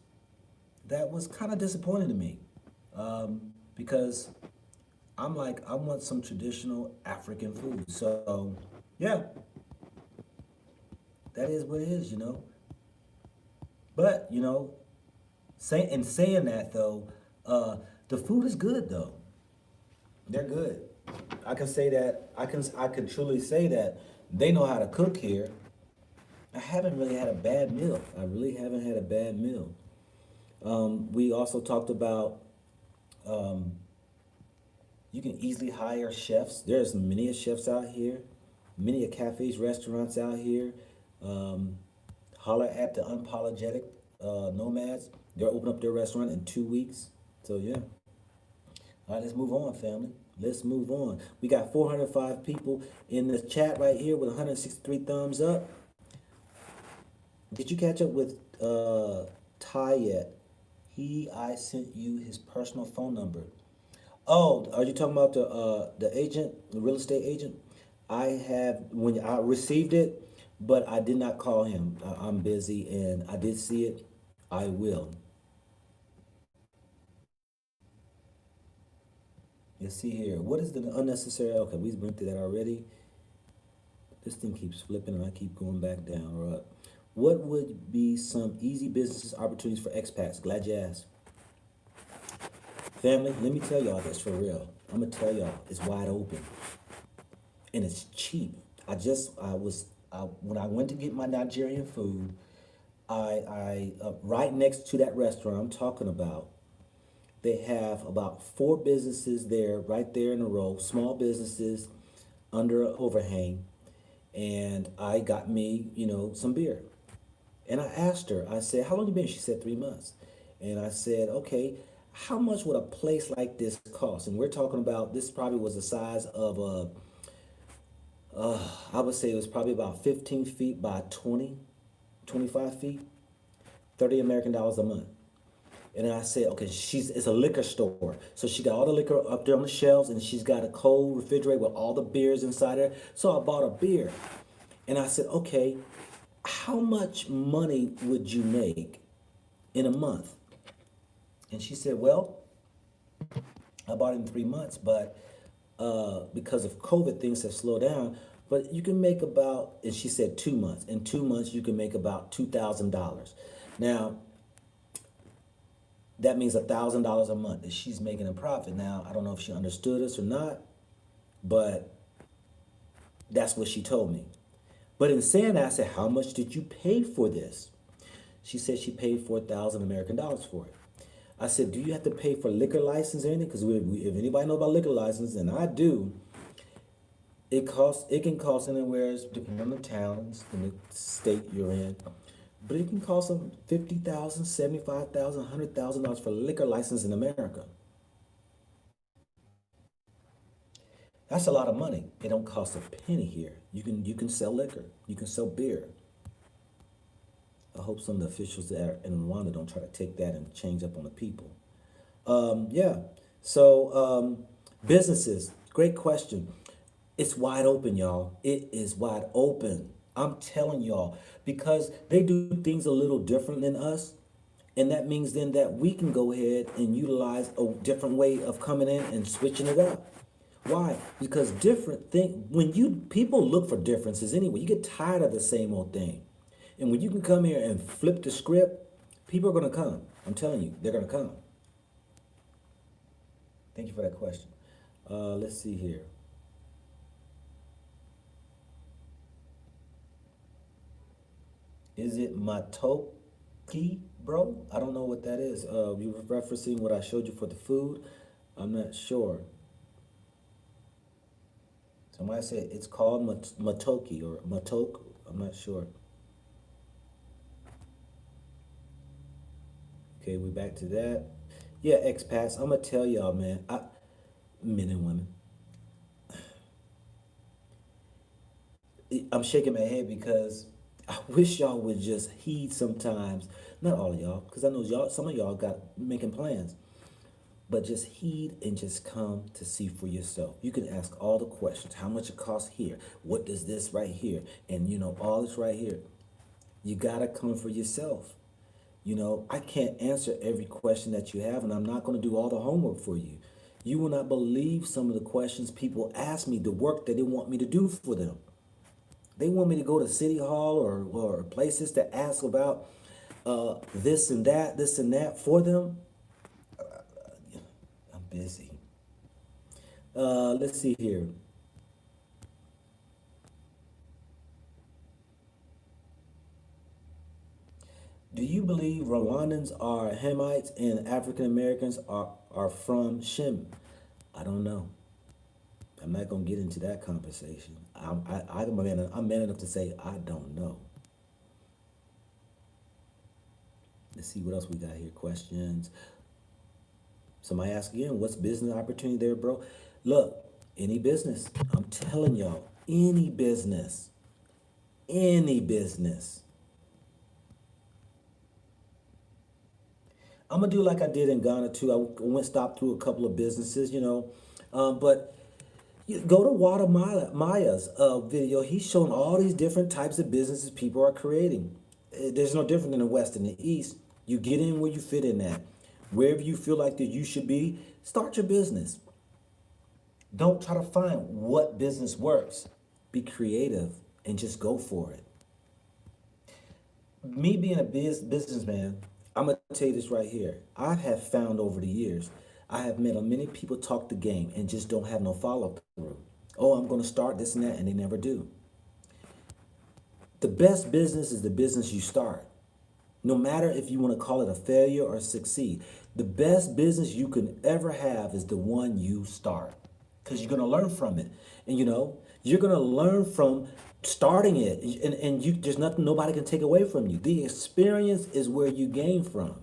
That was kind of disappointing to me because I'm like, I want some traditional African food. So, yeah, that is what it is, But, saying that though, the food is good though. They're good. I can say that, I can truly say that they know how to cook here. I haven't really had a bad meal. I really haven't had a bad meal. We also talked about you can easily hire chefs. There's many chefs out here, many cafes, restaurants out here. Holler at the unapologetic nomads. They'll open up their restaurant in 2 weeks. So yeah. All right, let's move on, family. Let's move on. We got 405 people in the chat right here with 163 thumbs up. Did you catch up with Ty yet? I sent you his personal phone number. Oh, are you talking about the agent, the real estate agent? When I received it, but I did not call him. I'm busy, and I did see it. I will. Let's see here. What is the unnecessary? Okay, we went through that already. This thing keeps flipping, and I keep going back down or up. What would be some easy business opportunities for expats? Glad you asked. Family, let me tell y'all this for real. I'm gonna tell y'all, it's wide open, and it's cheap. When I went to get my Nigerian food, I right next to that restaurant I'm talking about, they have about 4 businesses there, right there in a row, small businesses under an overhang, and I got me, some beer. And I asked her, I said, how long you been? She said 3 months. And I said, okay, how much would a place like this cost? And we're talking about, this probably was the size of I would say it was probably about 15 feet by 25 feet, 30 American dollars a month. And then I said, okay, it's a liquor store. So she got all the liquor up there on the shelves, and she's got a cold refrigerator with all the beers inside there. So I bought a beer. And I said, okay, how much money would you make in a month? And she said, well, I bought it in 3 months, but because of COVID, things have slowed down. But you can make about, and she said 2 months. In 2 months, you can make about $2,000. Now, that means $1,000 a month that she's making a profit. Now, I don't know if she understood us or not, but that's what she told me. But in saying that, I said, how much did you pay for this? She said she paid 4,000 American dollars for it. I said, do you have to pay for liquor license or anything? Because if anybody know about liquor license, and I do, it can cost anywhere, depending on the towns and the state you're in, but it can cost them $50,000, $75,000, $100,000 for a liquor license in America. That's a lot of money. It don't cost a penny here. You can sell liquor. You can sell beer. I hope some of the officials that are in Rwanda don't try to take that and change up on the people. Yeah. So businesses, great question. It's wide open, y'all. It is wide open. I'm telling y'all, because they do things a little different than us. And that means then that we can go ahead and utilize a different way of coming in and switching it up. Why? Because different thing, when people look for differences anyway, you get tired of the same old thing. And when you can come here and flip the script, people are going to come. I'm telling you, they're going to come. Thank you for that question. Let's see here. Is it Matoki, bro? I don't know what that is. You were referencing what I showed you for the food. I'm not sure. Somebody said it's called Matoki or Matok. I'm not sure. Okay, we're back to that. Yeah, expats. I'm gonna tell y'all, man. Men and women. I'm shaking my head because I wish y'all would just heed sometimes. Not all of y'all, because I know y'all. Some of y'all got making plans, but just heed and just come to see for yourself. You can ask all the questions. How much it costs here? What does this right here? And all this right here. You gotta come for yourself. I can't answer every question that you have, and I'm not going to do all the homework for you. You will not believe some of the questions people ask me, the work that they want me to do for them. They want me to go to City Hall or places to ask about this and that for them. I'm busy. Let's see here. Do you believe Rwandans are Hamites and African Americans are from Shem? I don't know. I'm not gonna get into that conversation. I'm man enough to say I don't know. Let's see what else we got here. Questions. Somebody asked again, what's business opportunity there, bro? Look, any business. I'm telling y'all, any business. Any business. I'm gonna do like I did in Ghana too. I stopped through a couple of businesses, but you go to Wada Maya's video. He's shown all these different types of businesses people are creating. There's no different in the West and the East. You get in where you fit in at. Wherever you feel like that you should be, start your business. Don't try to find what business works. Be creative and just go for it. Me being a businessman, I'm going to tell you this right here. I have found over the years, I have met many people talk the game and just don't have no follow through. Oh, I'm going to start this and that, and they never do. The best business is the business you start. No matter if you want to call it a failure or succeed, the best business you can ever have is the one you start, because you're going to learn from it. And you're going to learn from starting it, and there's nothing nobody can take away from you. The experience is where you gain from.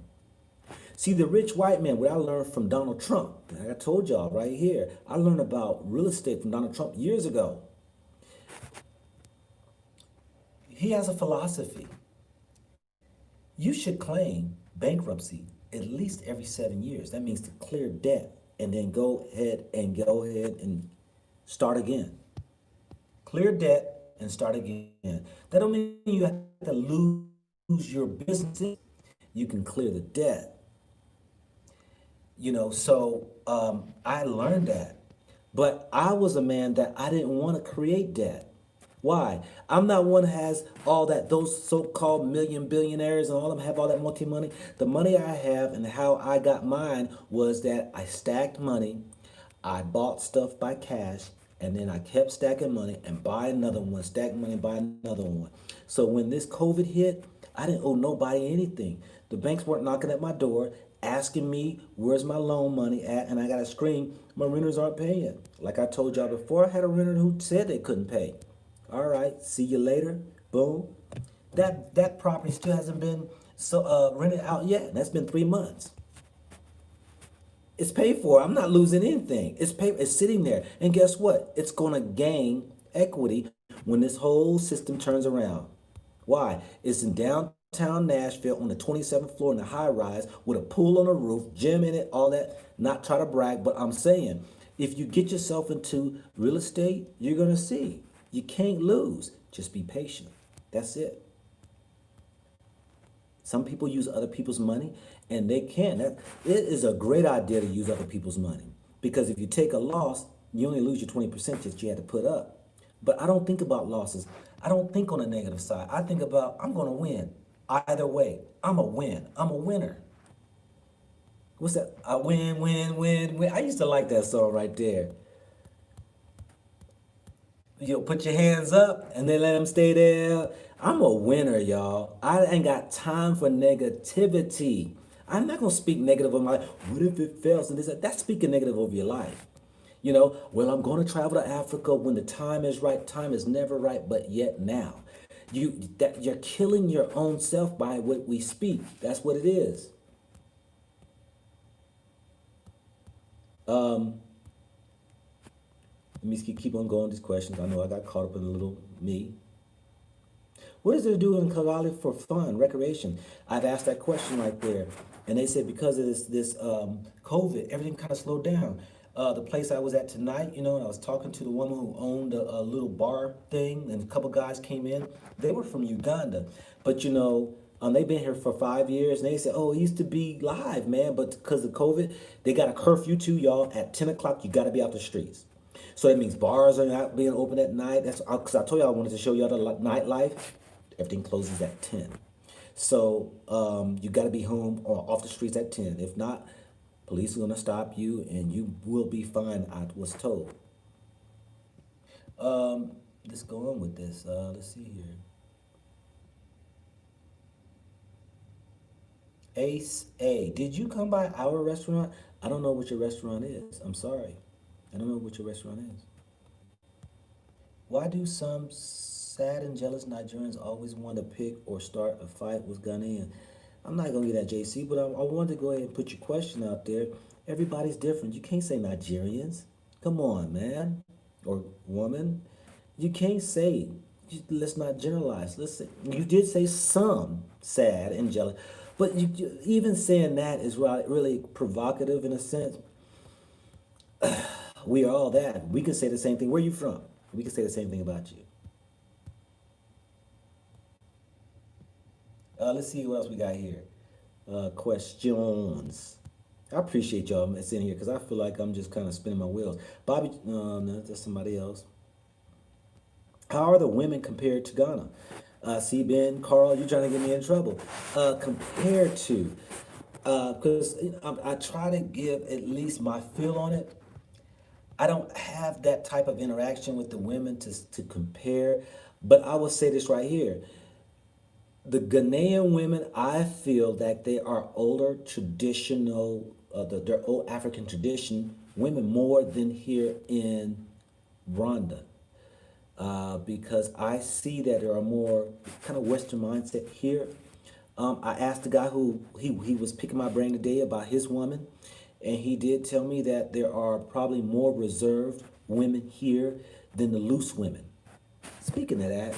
See, the rich white man, what I learned from Donald Trump, like I told y'all right here, I learned about real estate from Donald Trump years ago. He has a philosophy. You should claim bankruptcy at least every 7 years. That means to clear debt and then go ahead and start again. Clear debt and start again. That don't mean you have to lose your business. You can clear the debt. So I learned that. But I was a man that I didn't want to create debt. Why? I'm not one who has all that, those so-called billionaires and all of them have all that multi-money. The money I have and how I got mine was that I stacked money, I bought stuff by cash, And then I kept stacking money and buy another one, stack money, buy another one. So when this COVID hit, I didn't owe nobody anything. The banks weren't knocking at my door asking me where's my loan money at, and I got to scream, my renters aren't paying. Like I told y'all before, I had a renter who said they couldn't pay. All right, see you later. Boom. That property still hasn't been rented out yet. And that's been 3 months. It's paid for. I'm not losing anything. It's paid. It's sitting there. And guess what? It's gonna gain equity when this whole system turns around. Why? It's in downtown Nashville on the 27th floor in the high rise with a pool on the roof, gym in it, all that. Not try to brag, but I'm saying if you get yourself into real estate, you're gonna see. You can't lose. Just be patient. That's it. Some people use other people's money and they can. It is a great idea to use other people's money because if you take a loss, you only lose your 20% that you had to put up. But I don't think about losses. I don't think on the negative side. I think about I'm going to win. Either way, I'm a win. I'm a winner. What's that? I win, win, win, win. I used to like that song right there. You put your hands up and then let them stay there. I'm a winner, y'all. I ain't got time for negativity. I'm not gonna speak negative on my life. What if it fails? And this, that's speaking negative over your life. You know, well, I'm gonna travel to Africa when the time is right. Time is never right, but yet now. You're killing your own self by what we speak. That's what it is. Let me keep on going with these questions. I know I got caught up in a little me. What is there to do in Kigali for fun, recreation? I've asked that question right there. And they said because of this COVID, everything kind of slowed down. The place I was at tonight, you know, I was talking to the woman who owned a little bar thing, and a couple guys came in. They were from Uganda. But, you know, they've been here for 5 years, and they said, oh, it used to be live, man. But because of COVID, they got a curfew too, y'all. At 10 o'clock, you got to be out the streets. So that means bars are not being open at night. That's because I told y'all I wanted to show y'all the nightlife. Everything closes at 10. So you got to be home or off the streets at 10. If not, police are going to stop you and you will be fined, I was told. Let's go on with this. Let's see here. Ace A, did you come by our restaurant? I don't know what your restaurant is. I'm sorry. I don't know what your restaurant is. Why do some sad and jealous Nigerians always want to pick or start a fight with Ghanaian? I'm not going to get that, JC, but I wanted to go ahead and put your question out there. Everybody's different. You can't say Nigerians. Come on, man. Or woman. You can't say, let's not generalize. Listen, you did say some sad and jealous, but even saying that is really provocative in a sense. We are all that. We can say the same thing. Where are you from? We can say the same thing about you. Let's see what else we got here. Questions. I appreciate y'all sitting here because I feel like I'm just kind of spinning my wheels. Bobby, no, that's somebody else. How are the women compared to Ghana? See, Ben, Carl, you're trying to get me in trouble. Compared to, because I try to give at least my feel on it. I don't have that type of interaction with the women to compare, but I will say this right here. The Ghanaian women, I feel that they are older, traditional, their old African tradition women more than here in Rwanda. Because I see that there are more kind of Western mindset here. I asked the guy who he was picking my brain today about his woman, and he did tell me that there are probably more reserved women here than the loose women. Speaking of that,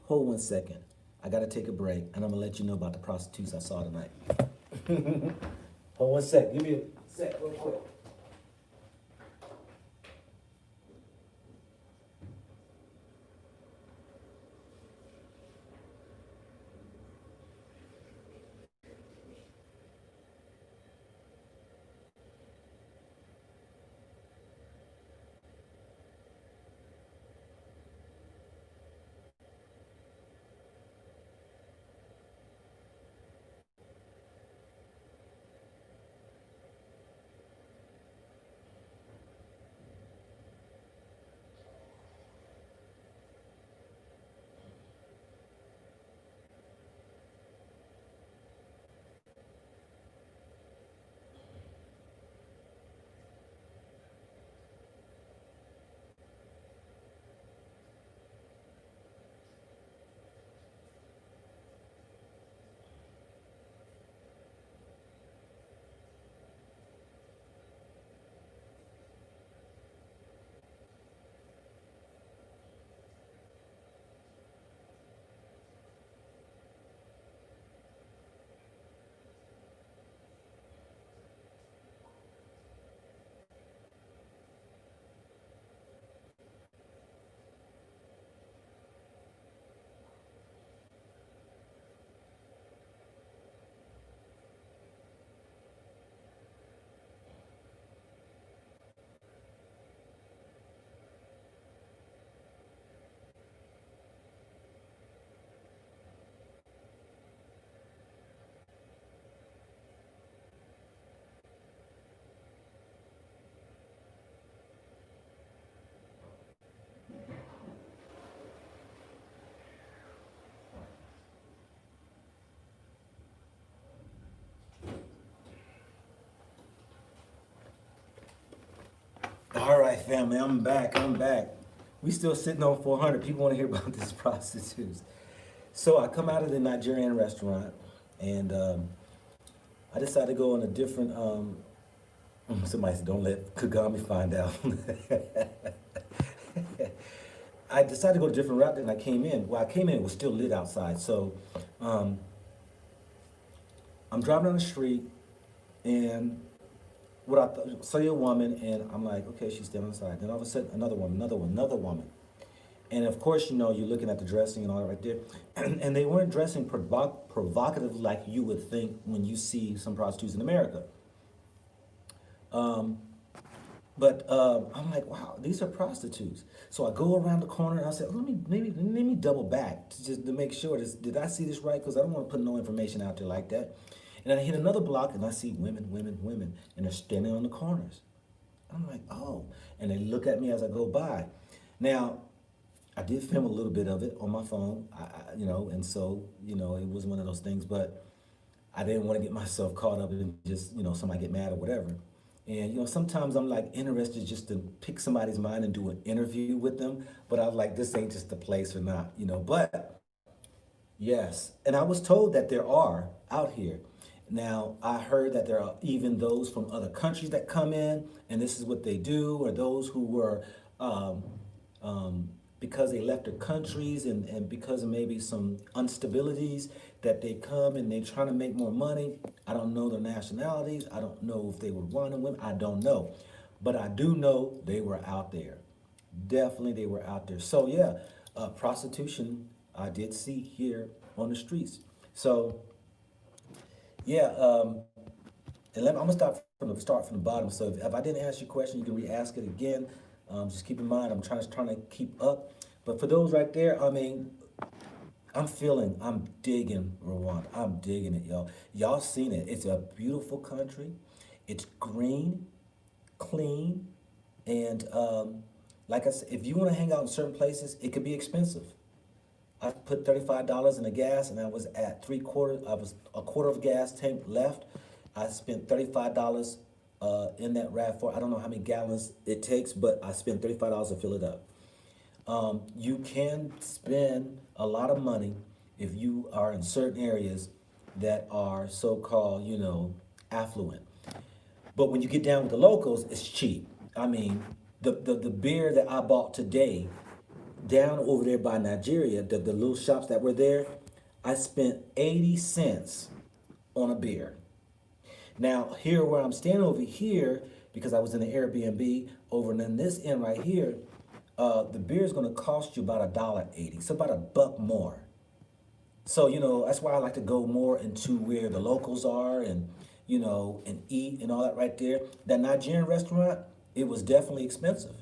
hold 1 second. I got to take a break, and I'm going to let you know about the prostitutes I saw tonight. Hold 1 sec. Give me a sec real quick. right, family, I'm back. We still sitting on 400. People want to hear about these prostitutes. So I come out of the Nigerian restaurant, and I decided to go on a different. Somebody said, "Don't let Kagami find out." I decided to go a different route than I came in. Well, I came in, it was still lit outside. So um, I'm driving down the street, and see a woman, and I'm like, okay, she's standing on the side. Then all of a sudden, another woman, another woman. And of course, you're looking at the dressing and all that right there. And they weren't dressing provocative like you would think when you see some prostitutes in America. But I'm like, wow, these are prostitutes. So I go around the corner and I said, let me double back to make sure. Did I see this right? Because I don't want to put no information out there like that. And I hit another block and I see women, and they're standing on the corners. I'm like, oh. And they look at me as I go by. Now, I did film a little bit of it on my phone, and so, it was one of those things, but I didn't want to get myself caught up in just, somebody get mad or whatever. And, sometimes I'm like interested just to pick somebody's mind and do an interview with them, but I was like, this ain't just the place or not, but yes. And I was told that there are out here. Now, I heard that there are even those from other countries that come in, and this is what they do, or those who were, because they left their countries and because of maybe some instabilities, that they come and they're trying to make more money. I don't know their nationalities. I don't know if they were Rwandan women. I don't know. But I do know they were out there. Definitely they were out there. So yeah, prostitution I did see here on the streets. So yeah, and I'm gonna start from the bottom. So if I didn't answer your question, you can re-ask it again. Just keep in mind, I'm trying to keep up. But for those right there, I mean, I'm digging Rwanda. I'm digging it, y'all. Y'all seen it. It's a beautiful country. It's green, clean, and like I said, if you want to hang out in certain places, it could be expensive. I put $35 in the gas, and I was at I was a quarter of gas tank left. I spent $35 in that RAV4. I don't know how many gallons it takes, but I spent $35 to fill it up. You can spend a lot of money if you are in certain areas that are so-called, affluent. But when you get down with the locals, it's cheap. I mean, the beer that I bought today, down over there by Nigeria, the little shops that were there, I spent 80 cents on a beer. Now, here where I'm standing over here, because I was in the Airbnb, over in this end right here, the beer is going to cost you about $1.80, so about $1 more. So, that's why I like to go more into where the locals are and, and eat and all that right there. That Nigerian restaurant, it was definitely expensive.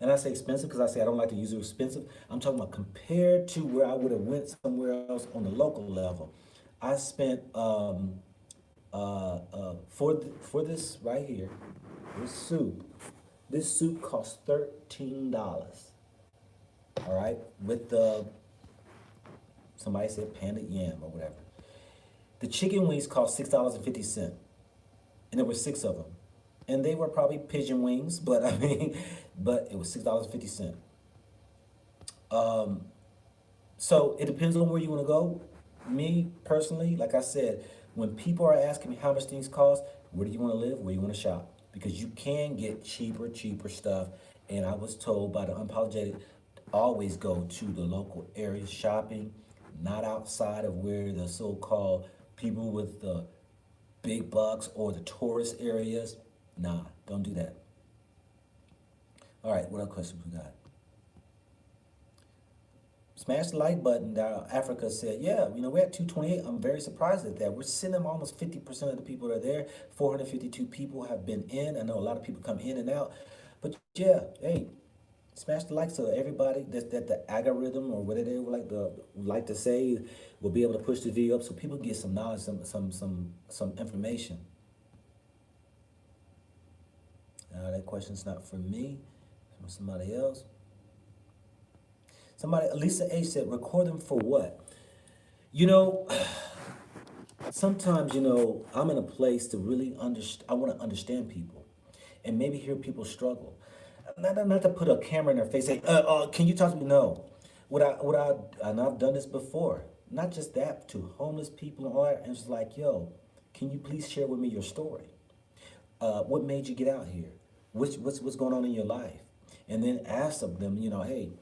And I say expensive because I don't like to use it expensive. I'm talking about compared to where I would have went somewhere else on the local level. I spent, for this right here, this soup costs $13. All right, with somebody said panda yam or whatever. The chicken wings cost $6.50, and there were 6 of them, and they were probably pigeon wings, but but it was $6.50. So it depends on where you want to go. Me personally, like I said, when people are asking me how much things cost, where do you want to live, where you want to shop? Because you can get cheaper stuff. And I was told by the unapologetic, always go to the local area shopping, not outside of where the so-called people with the big bucks or the tourist areas. Nah, don't do that. All right, what other questions we got? Smash the like button. Africa said, yeah, we're at 228. I'm very surprised at that. We're sitting at almost 50% of the people that are there. 452 people have been in. I know a lot of people come in and out. But yeah, hey, smash the like so everybody that the algorithm or whatever they would like to say will be able to push the video up so people get some knowledge, some information. That question's not for me, it's from somebody else. Lisa H said, record them for what? Sometimes, I'm in a place to really I want to understand people and maybe hear people struggle. not to put a camera in their face, say, can you talk to me? No. And I've done this before. Not just that, to homeless people and all that. And it's like, yo, can you please share with me your story? What made you get out here? What's going on in your life? And then ask them, hey,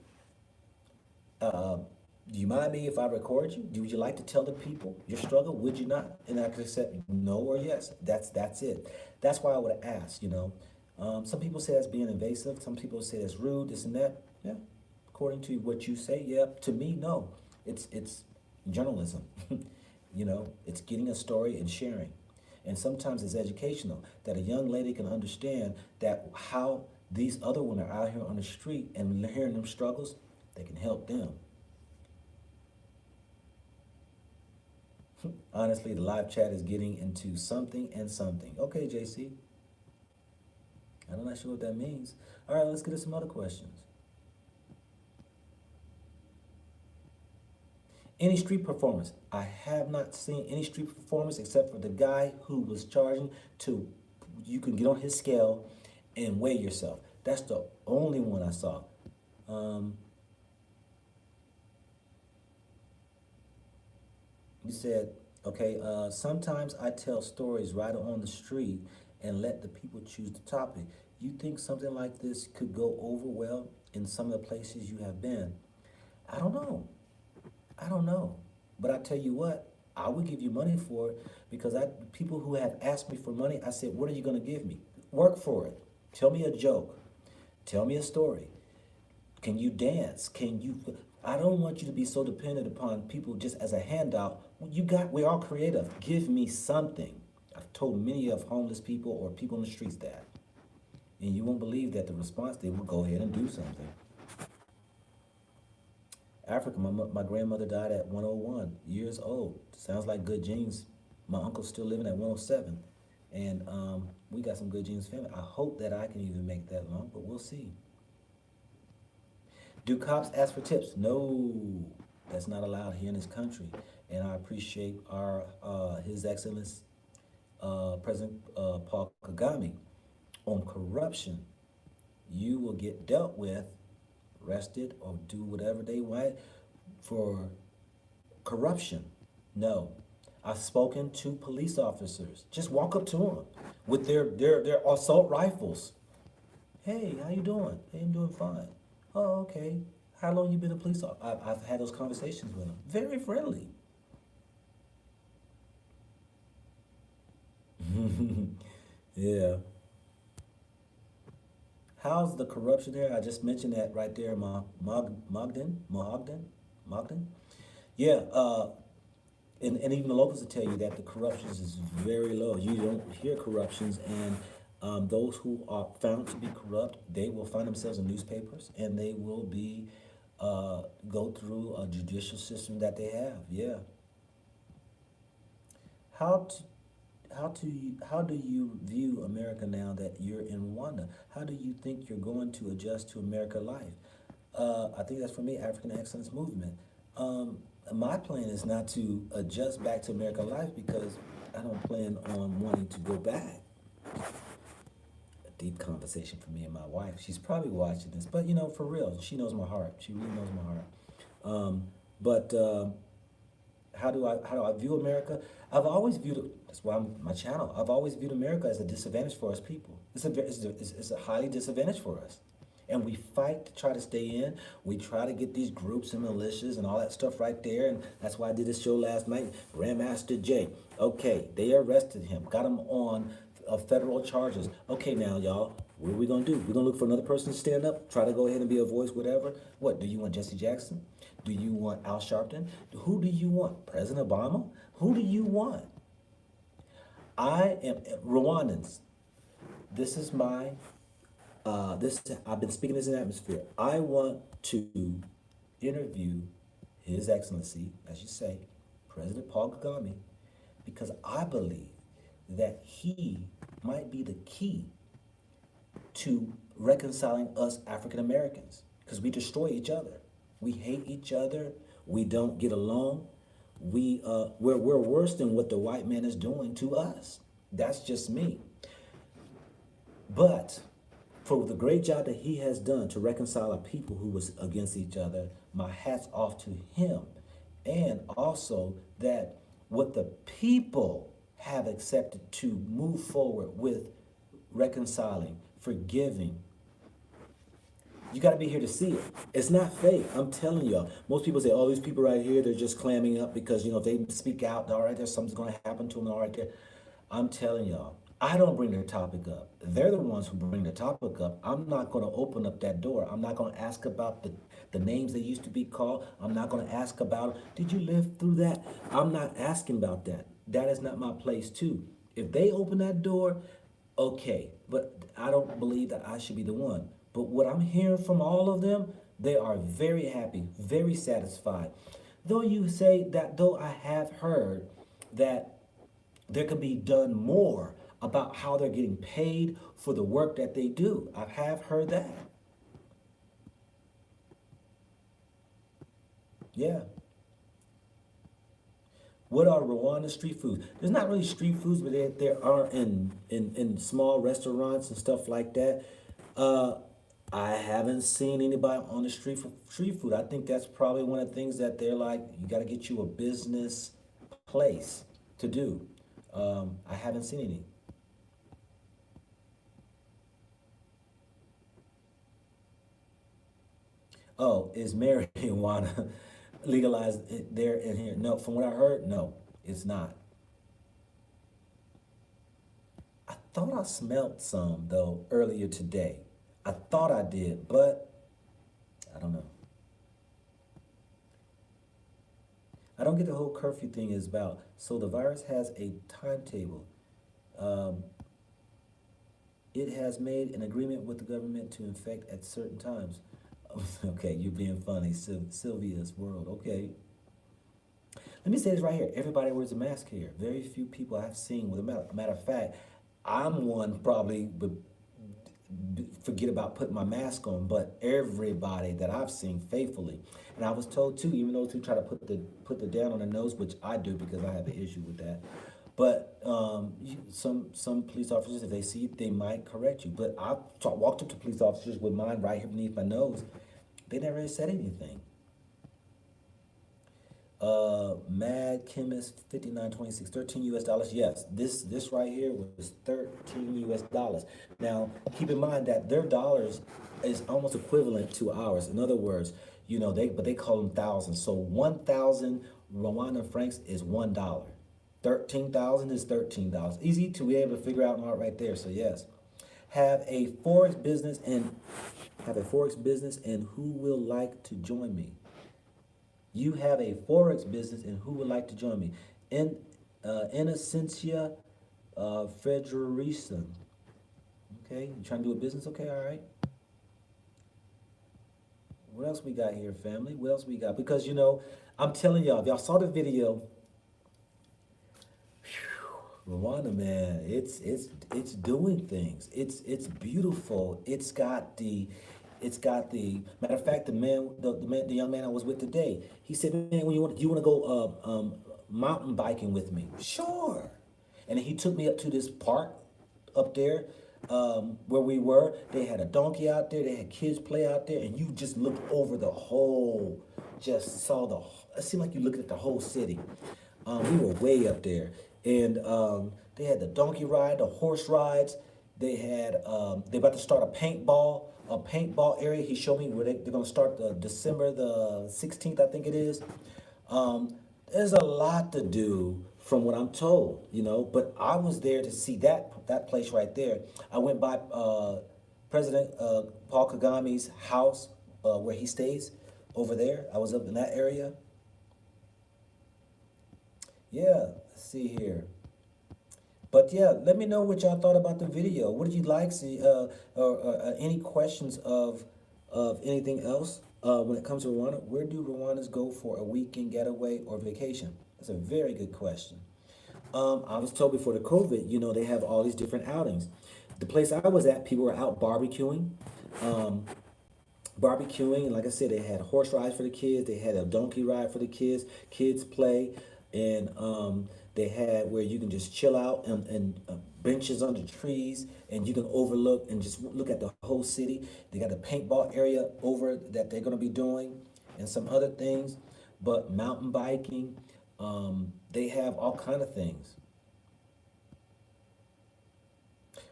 do you mind me if I record you? Would you like to tell the people your struggle? Would you not? And I could say no or yes. That's it. That's why I would ask. Some people say that's being invasive. Some people say that's rude. This and that. Yeah, according to what you say, yeah. To me, no. It's journalism. It's getting a story and sharing. And sometimes it's educational that a young lady can understand that how these other women are out here on the street and hearing them struggles, they can help them. Honestly, the live chat is getting into something and something. Okay, JC. I'm not sure what that means. All right, let's get to some other questions. Any street performance? I have not seen any street performance except for the guy who was charging you can get on his scale and weigh yourself. That's the only one I saw. You said, okay, sometimes I tell stories right on the street and let the people choose the topic. You think something like this could go over well in some of the places you have been? I don't know. But I tell you what, I would give you money for it because people who have asked me for money, I said, what are you going to give me? Work for it. Tell me a joke. Tell me a story. Can you dance? I don't want you to be so dependent upon people just as a handout. We're all creative. Give me something. I've told many of homeless people or people in the streets that. And you won't believe that the response, they will go ahead and do something. Africa, my grandmother died at 101 years old. Sounds like good genes. My uncle's still living at 107. And we got some good genes family. I hope that I can even make that long, but we'll see. Do cops ask for tips? No, that's not allowed here in this country. And I appreciate His Excellency President Paul Kagame on corruption. You will get dealt with, arrested, or do whatever they want for corruption. No. I've spoken to police officers. Just walk up to them with their assault rifles. Hey, how you doing? Hey, I'm doing fine. Oh, okay. How long you been a police officer? I've had those conversations with them. Very friendly. Yeah. How's the corruption there? I just mentioned that right there, Mogden. Yeah, and even the locals will tell you that the corruptions is very low. You don't hear corruptions, and those who are found to be corrupt, they will find themselves in newspapers, and they will be go through a judicial system that they have. Yeah. How do you view America now that you're in Rwanda? How do you think you're going to adjust to America life? I think that's for me, African Excellence Movement. My plan is not to adjust back to America life because I don't plan on wanting to go back. A deep conversation for me and my wife. She's probably watching this, but for real, she knows my heart. She really knows my heart. But how do I view America? I've always viewed it. That's why my channel. I've always viewed America as a disadvantage for us people. It's a highly disadvantage for us, and we fight to try to stay in. We try to get these groups and militias and all that stuff right there, and that's why I did this show last night. Grandmaster Jay. Okay, they arrested him, got him on federal charges. Okay, now y'all, what are we gonna do? We're gonna look for another person to stand up, try to go ahead and be a voice, whatever. What do you want, Jesse Jackson? Do you want Al Sharpton? Who do you want? President Obama? Who do you want? I am Rwandans. This is my, I've been speaking this in atmosphere. I want to interview His Excellency, as you say, President Paul Kagame, because I believe that he might be the key to reconciling us African Americans, because we destroy each other. We hate each other. We don't get along. We're worse than what the white man is doing to us. That's just me. But for the great job that he has done to reconcile a people who was against each other. My hat's off to him. And also that what the people have accepted to move forward with reconciling, forgiving. You got to be here to see it. It's not fake. I'm telling y'all. Most people say, oh, these people right here, they're just clamming up because, if they speak out, all right, there's something's going to happen to them, all right there. I'm telling y'all, I don't bring their topic up. They're the ones who bring the topic up. I'm not going to open up that door. I'm not going to ask about the names they used to be called. I'm not going to ask about, did you live through that? I'm not asking about that. That is not my place too. If they open that door, okay. But I don't believe that I should be the one. But what I'm hearing from all of them, they are very happy, very satisfied. Though you say that, though I have heard that there could be done more about how they're getting paid for the work that they do. I have heard that. Yeah. What are Rwanda street foods? There's not really street foods, but there are in small restaurants and stuff like that. I haven't seen anybody on the street for street food. I think that's probably one of the things that they're like, you got to get you a business place to do. I haven't seen any. Oh, is marijuana legalized there and here? No, from what I heard, no, it's not. I thought I smelled some though earlier today. I thought I did, but I don't know. I don't get the whole curfew thing is about. So the virus has a timetable. Um, it has made an agreement with the government to infect at certain times. Okay, you're being funny, Sylvia's world. Okay. Let me say this right here. Everybody wears a mask here. Very few people I've seen with a mask. Matter of fact, I'm one probably would forget about putting my mask on, but everybody that I've seen faithfully, and I was told too, even those who try to put the down on the nose, which I do because I have an issue with that. But some police officers, if they see it, they might correct you. But I walked up to police officers with mine right here beneath my nose. They never said anything. Mad Chemist 5926, 13 US dollars. Yes, this right here was 13 US dollars. Now, keep in mind that their dollars is almost equivalent to ours. In other words, they call them thousands. So 1,000 Rwandan francs is $1. 13,000 is $13. Easy to be able to figure out right there. So yes, have a forex business and who will like to join me? You have a forex business and who would like to join me? Innocencia Frederickson. Okay, you trying to do a business? Okay, all right. What else we got here, family? What else we got? Because I'm telling y'all, if y'all saw the video, Rwanda, man, it's doing things. It's beautiful. It's got the matter of fact, the young man I was with today, he said, man, when you want to go mountain biking with me? Sure. And he took me up to this park up there where we were. They had a donkey out there. They had kids play out there, and you just looked over the whole, just saw it seemed like you looked at the whole city. We were way up there, and they had the donkey ride, the horse rides. They had they about to start a paintball area. He showed me where they're going to start December the 16th, I think it is. There's a lot to do from what I'm told, but I was there to see that place right there. I went by President Paul Kagame's house where he stays over there. I was up in that area. Yeah, let's see here. But yeah, let me know what y'all thought about the video. What did you like? See, or any questions of anything else when it comes to Rwanda? Where do Rwandans go for a weekend getaway or vacation? That's a very good question. I was told before the COVID, they have all these different outings. The place I was at, people were out barbecuing. And like I said, they had horse rides for the kids. They had a donkey ride for the kids. Kids play. And They had where you can just chill out and benches under trees, and you can overlook and just look at the whole city. They got a paintball area over that they're going to be doing, and some other things. But mountain biking, they have all kind of things.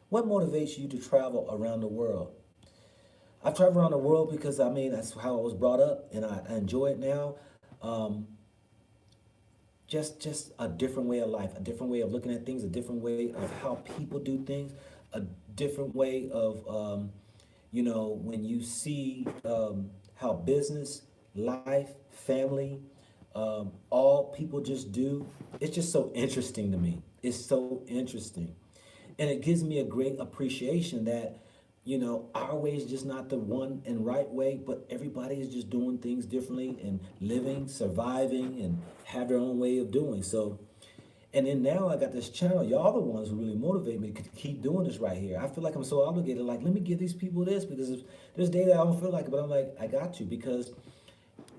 What motivates you to travel around the world? I've traveled around the world because I mean that's how I was brought up, and I enjoy it now. Um, just a different way of life, a different way of looking at things, a different way of how people do things, a different way of when you see how business, life, family, all people just do. It's just so interesting to me. It's so interesting. And it gives me a great appreciation that, our way is just not the one and right way, but everybody is just doing things differently and living, surviving, and have their own way of doing. So, and then now I got this channel. Y'all the ones who really motivate me to keep doing this right here. I feel like I'm so obligated. Like, let me give these people this, because if there's days that I don't feel like it, but I'm like, I got to, because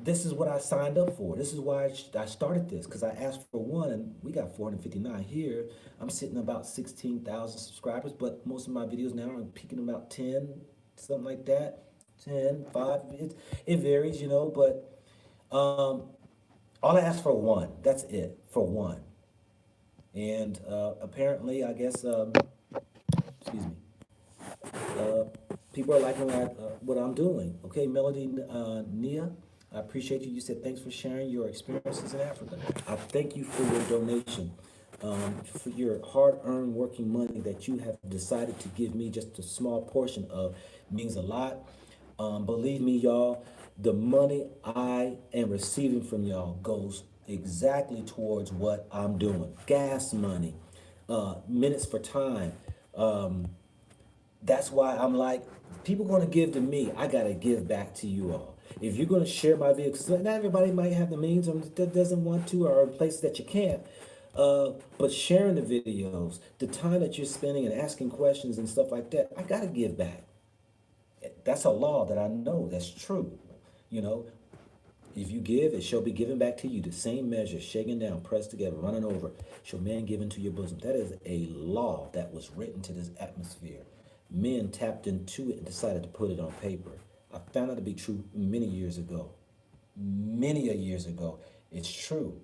this is what I signed up for. This is why I started this, because I asked for one, and we got 459 here. I'm sitting about 16,000 subscribers, but most of my videos now are peaking about 10, something like that. 10, 5, it varies, but all I asked for one. That's it, for one. And apparently, I guess, excuse me, people are liking what I'm doing. Okay, Melody Nia, I appreciate you. You said thanks for sharing your experiences in Africa. I thank you for your donation, for your hard-earned working money that you have decided to give me. Just a small portion of means a lot. Believe me, y'all, the money I am receiving from y'all goes exactly towards what I'm doing. Gas money, minutes for time. That's why I'm like, people going to give to me. I got to give back to you all. If you're going to share my videos, not everybody might have the means or that doesn't want to, or places that you can't. But sharing the videos, the time that you're spending and asking questions and stuff like that, I got to give back. That's a law that I know that's true. If you give, it shall be given back to you. The same measure, shaken down, pressed together, running over, shall man give into your bosom. That is a law that was written to this atmosphere. Men tapped into it and decided to put it on paper. I found it to be true many years ago. Many a years ago. It's true.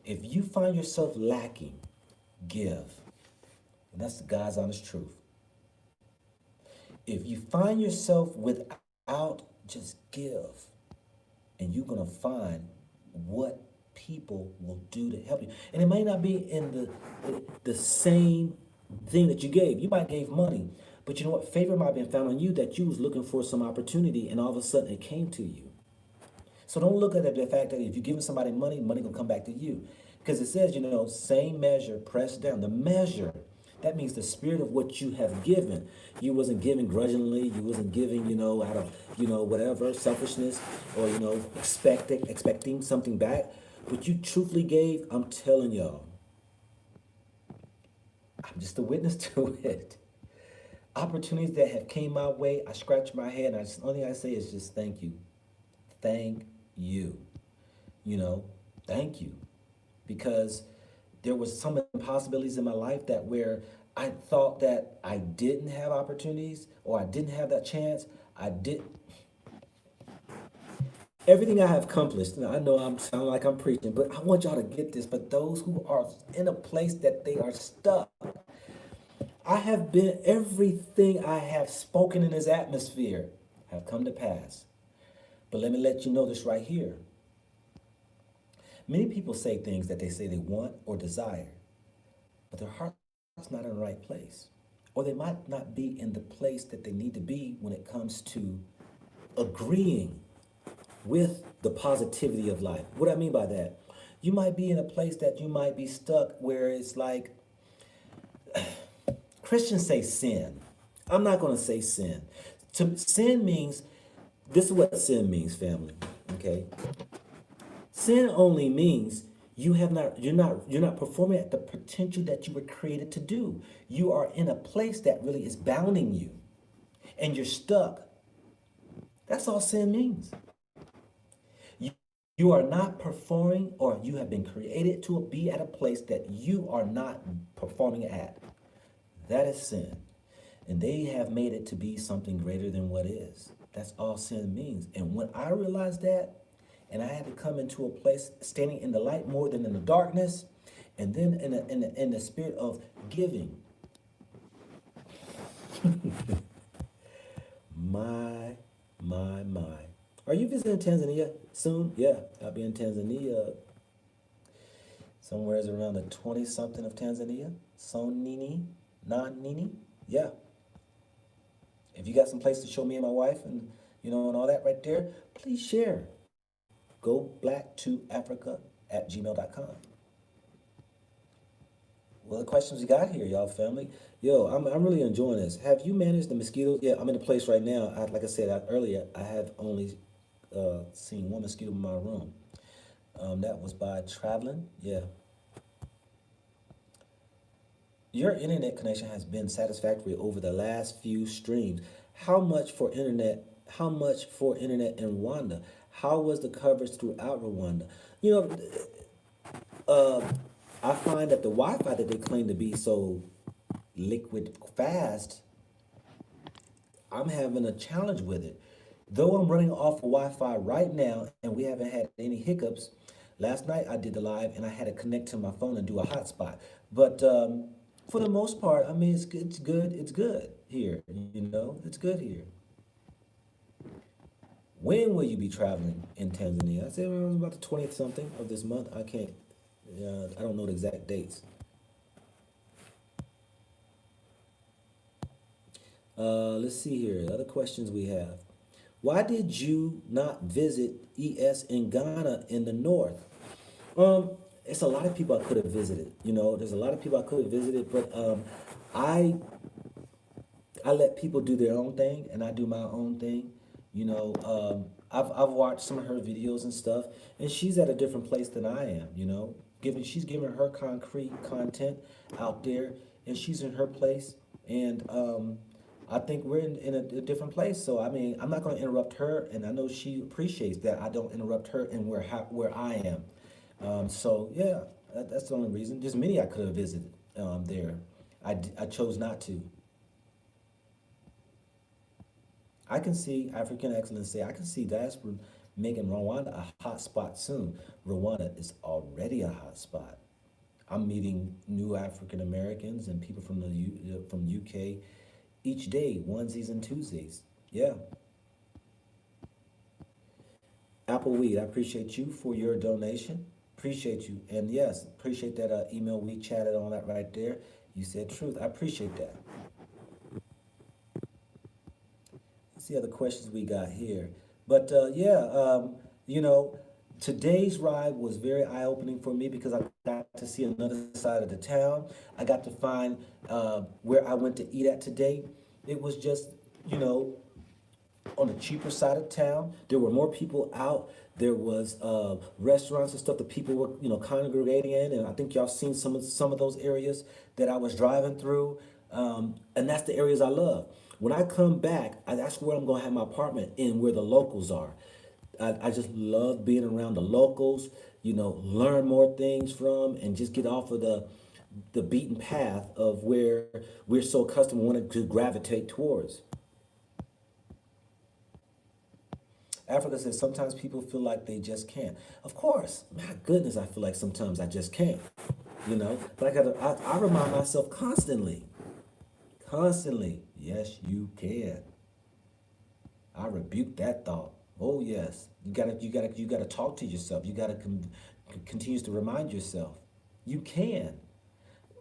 If you find yourself lacking, give. And that's the God's honest truth. If you find yourself without, just give. And you're going to find what people will do to help you. And it may not be in the same thing that you gave. You might gave money. But you know what? Favor might have been found on you that you was looking for some opportunity, and all of a sudden it came to you. So don't look at the fact that if you're giving somebody money, money gonna come back to you. Because it says, same measure, pressed down. The measure, that means the spirit of what you have given. You wasn't giving grudgingly. You wasn't giving, out of, whatever, selfishness or, expecting something back. But you truthfully gave. I'm telling y'all, I'm just a witness to it. Opportunities that have came my way, I scratch my head, and the only thing I say is just thank you. Thank you. Thank you. Because there was some impossibilities in my life that where I thought that I didn't have opportunities or I didn't have that chance. Everything I have accomplished, and I know I'm sounding like I'm preaching, but I want y'all to get this. But those who are in a place that they are stuck, I have been, everything I have spoken in this atmosphere have come to pass. But let me let you know this right here. Many people say things that they say they want or desire, but their heart's not in the right place. Or they might not be in the place that they need to be when it comes to agreeing with the positivity of life. What do I mean by that? You might be in a place that you might be stuck where it's like, Christians say sin. I'm not going to say sin. Sin means, this is what sin means, family. Okay? Sin only means you're not performing at the potential that you were created to do. You are in a place that really is bounding you, and you're stuck. That's all sin means. You are not performing, or you have been created to be at a place that you are not performing at. That is sin. And they have made it to be something greater than what is. That's all sin means. And when I realized that, and I had to come into a place standing in the light more than in the darkness, and then in the spirit of giving. My, my. Are you visiting Tanzania soon? Yeah, I'll be in Tanzania somewhere around the 20 something of Tanzania. Sonini, non Nini. Yeah. If you got some place to show me and my wife and and all that right there, please share. GoBlack2Africa@gmail.com. Well, the questions we got here, y'all family. Yo, I'm really enjoying this. Have you managed the mosquitoes? Yeah, I'm in a place right now. Like I said earlier, I have only seen one mosquito in my room. That was by traveling. Yeah. Your internet connection has been satisfactory over the last few streams. How much for internet? How much for internet in Rwanda? How was the coverage throughout Rwanda? You know, I find that the Wi-Fi that they claim to be so liquid fast, I'm having a challenge with it. Though I'm running off of Wi-Fi right now and we haven't had any hiccups, last night I did the live and I had to connect to my phone and do a hotspot. But for the most part, I mean, it's good here. It's good here. When will you be traveling in Tanzania? I said around about the 20th something of this month. I don't know the exact dates. Let's see here. Other questions we have. Why did you not visit ES in Ghana in the north? It's a lot of people I could have visited. There's a lot of people I could have visited, but I let people do their own thing, and I do my own thing. I've watched some of her videos and stuff, and she's at a different place than I am. She's giving her concrete content out there, and she's in her place, and I think we're in a different place. So I mean, I'm not going to interrupt her, and I know she appreciates that I don't interrupt her and where I am. So yeah, that's the only reason. There's many I could have visited there. I chose not to. I can see African Excellency. I can see diaspora making Rwanda a hot spot soon. Rwanda is already a hot spot. I'm meeting new African Americans and people from from UK each day, onesies and Tuesdays. Yeah. Appleweed, I appreciate you for your donation. Appreciate you. And yes, appreciate that email we chatted on that right there. You said truth. I appreciate that. Let's see other questions we got here. But today's ride was very eye-opening for me because I got to see another side of the town. I got to find where I went to eat at today. It was just, on the cheaper side of town. There were more people out. There was restaurants and stuff that people were, congregating in. And I think y'all seen some of those areas that I was driving through. And that's the areas I love. When I come back, that's where I'm going to have my apartment in, where the locals are. I just love being around the locals, learn more things from, and just get off of the beaten path of where we're so accustomed wanting to gravitate towards. Africa says sometimes people feel like they just can't. Of course, my goodness, I feel like sometimes I just can't, But I remind myself constantly, yes, you can. I rebuke that thought. Oh yes, you gotta talk to yourself. You gotta continue to remind yourself, you can.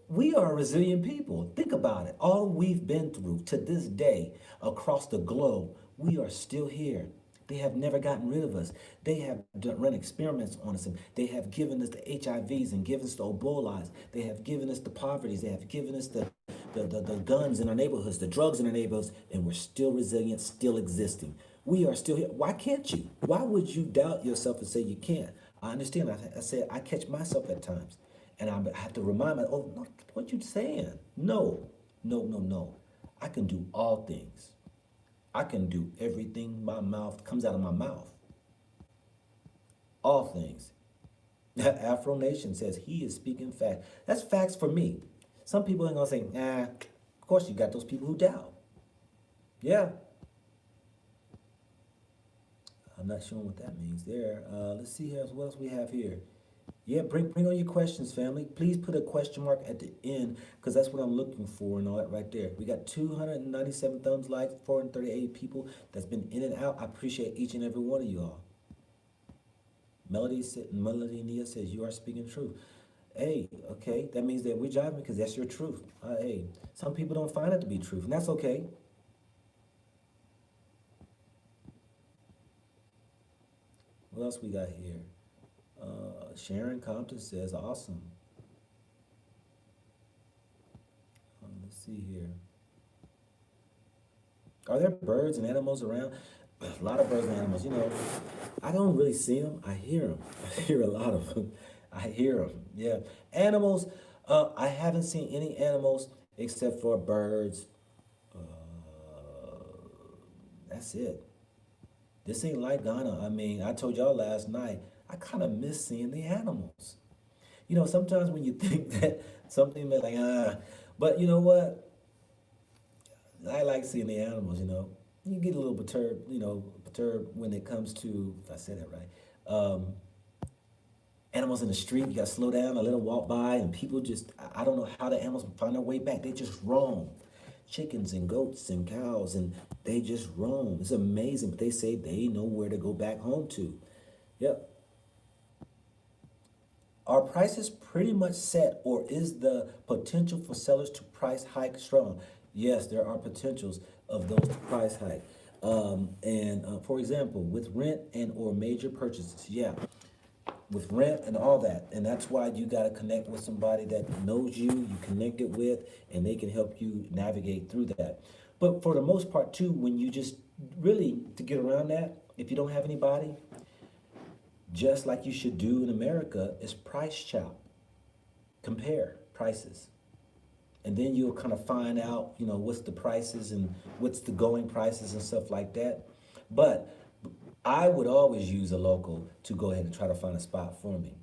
We are a resilient people. Think about it. All we've been through to this day across the globe, we are still here. They have never gotten rid of us. They have run experiments on us. And they have given us the HIVs and given us the Ebolas. They have given us the poverties. They have given us the guns in our neighborhoods, the drugs in our neighborhoods, and we're still resilient, still existing. We are still here. Why can't you? Why would you doubt yourself and say you can't? I understand. I said I catch myself at times. And I have to remind myself, oh, no, what you saying? No. I can do all things. I can do everything my mouth comes out of my mouth. all things. Afro Nation says he is speaking fact. That's facts for me. Some people ain't gonna say, nah, of course you got those people who doubt. Yeah. I'm not sure what that means there. Let's see here, what else we have here. Yeah, bring on your questions, family. Please put a question mark at the end, because that's what I'm looking for and all that right there. We got 297 thumbs, likes, 438 people that's been in and out. I appreciate each and every one of you all. Melody Nia says, you are speaking truth. Hey, okay, that means that we're jiving because that's your truth. Hey, some people don't find it to be truth, and that's okay. What else we got here? Sharon Compton says, awesome. Let's see here. Are there birds and animals around? A lot of birds and animals. You know, I don't really see them. I hear them. I hear a lot of them. I hear them. Yeah. Animals, I haven't seen any animals except for birds. That's it. This ain't like Ghana. I mean, I told y'all last night, I kind of miss seeing the animals. You know, sometimes when you think that something is like, but you know what? I like seeing the animals, you know. You get a little perturbed when it comes to, if I said that right, animals in the street. You got to slow down, let them walk by, and people just, I don't know how the animals find their way back. They just roam. Chickens and goats and cows, and they just roam. It's amazing, but they say they know where to go back home to. Yep. Are prices pretty much set, or is the potential for sellers to price hike strong? Yes, there are potentials of those to price hike. For example, with rent and or major purchases, yeah, with rent and all that. And that's why you got to connect with somebody that knows you connected with, and they can help you navigate through that. But for the most part too, when you just really, to get around that, if you don't have anybody, just like you should do in America, is price shop. Compare prices. And then you'll kind of find out, you know, what's the prices and what's the going prices and stuff like that. But I would always use a local to go ahead and try to find a spot for me,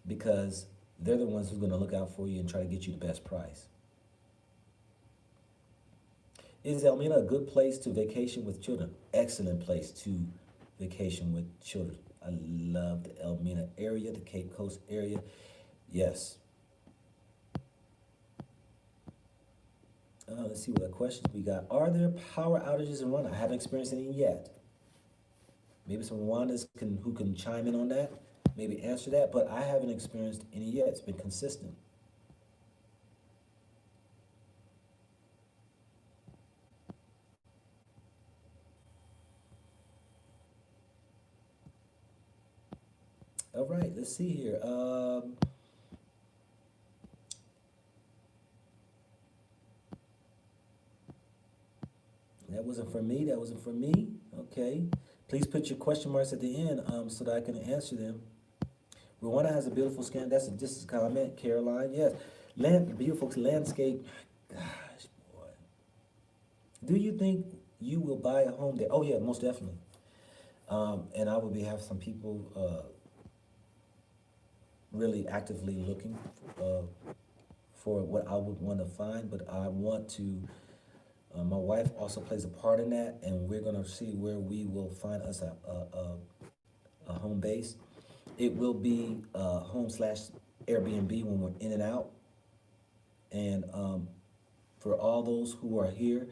because they're the ones who's going to look out for you and try to get you the best price. Is Elmina a good place to vacation with children? Excellent place to vacation with children. I love the Elmina area, the Cape Coast area. Yes. Let's see what questions we got. Are there power outages in Rwanda? I haven't experienced any yet. Maybe some Rwandans who can chime in on that, maybe answer that, but I haven't experienced any yet. It's been consistent. All right, let's see here. That wasn't for me. That wasn't for me. Okay. Please put your question marks at the end so that I can answer them. Rwanda has a beautiful skin. This is a comment. Caroline, yes. Beautiful landscape. Gosh, boy. Do you think you will buy a home there? Oh, yeah, most definitely. And I will have some people really actively looking for what I would want to find, but I want to. My wife also plays a part in that, and we're going to see where we will find us a home base. It will be home/Airbnb when we're in and out. And for all those who are here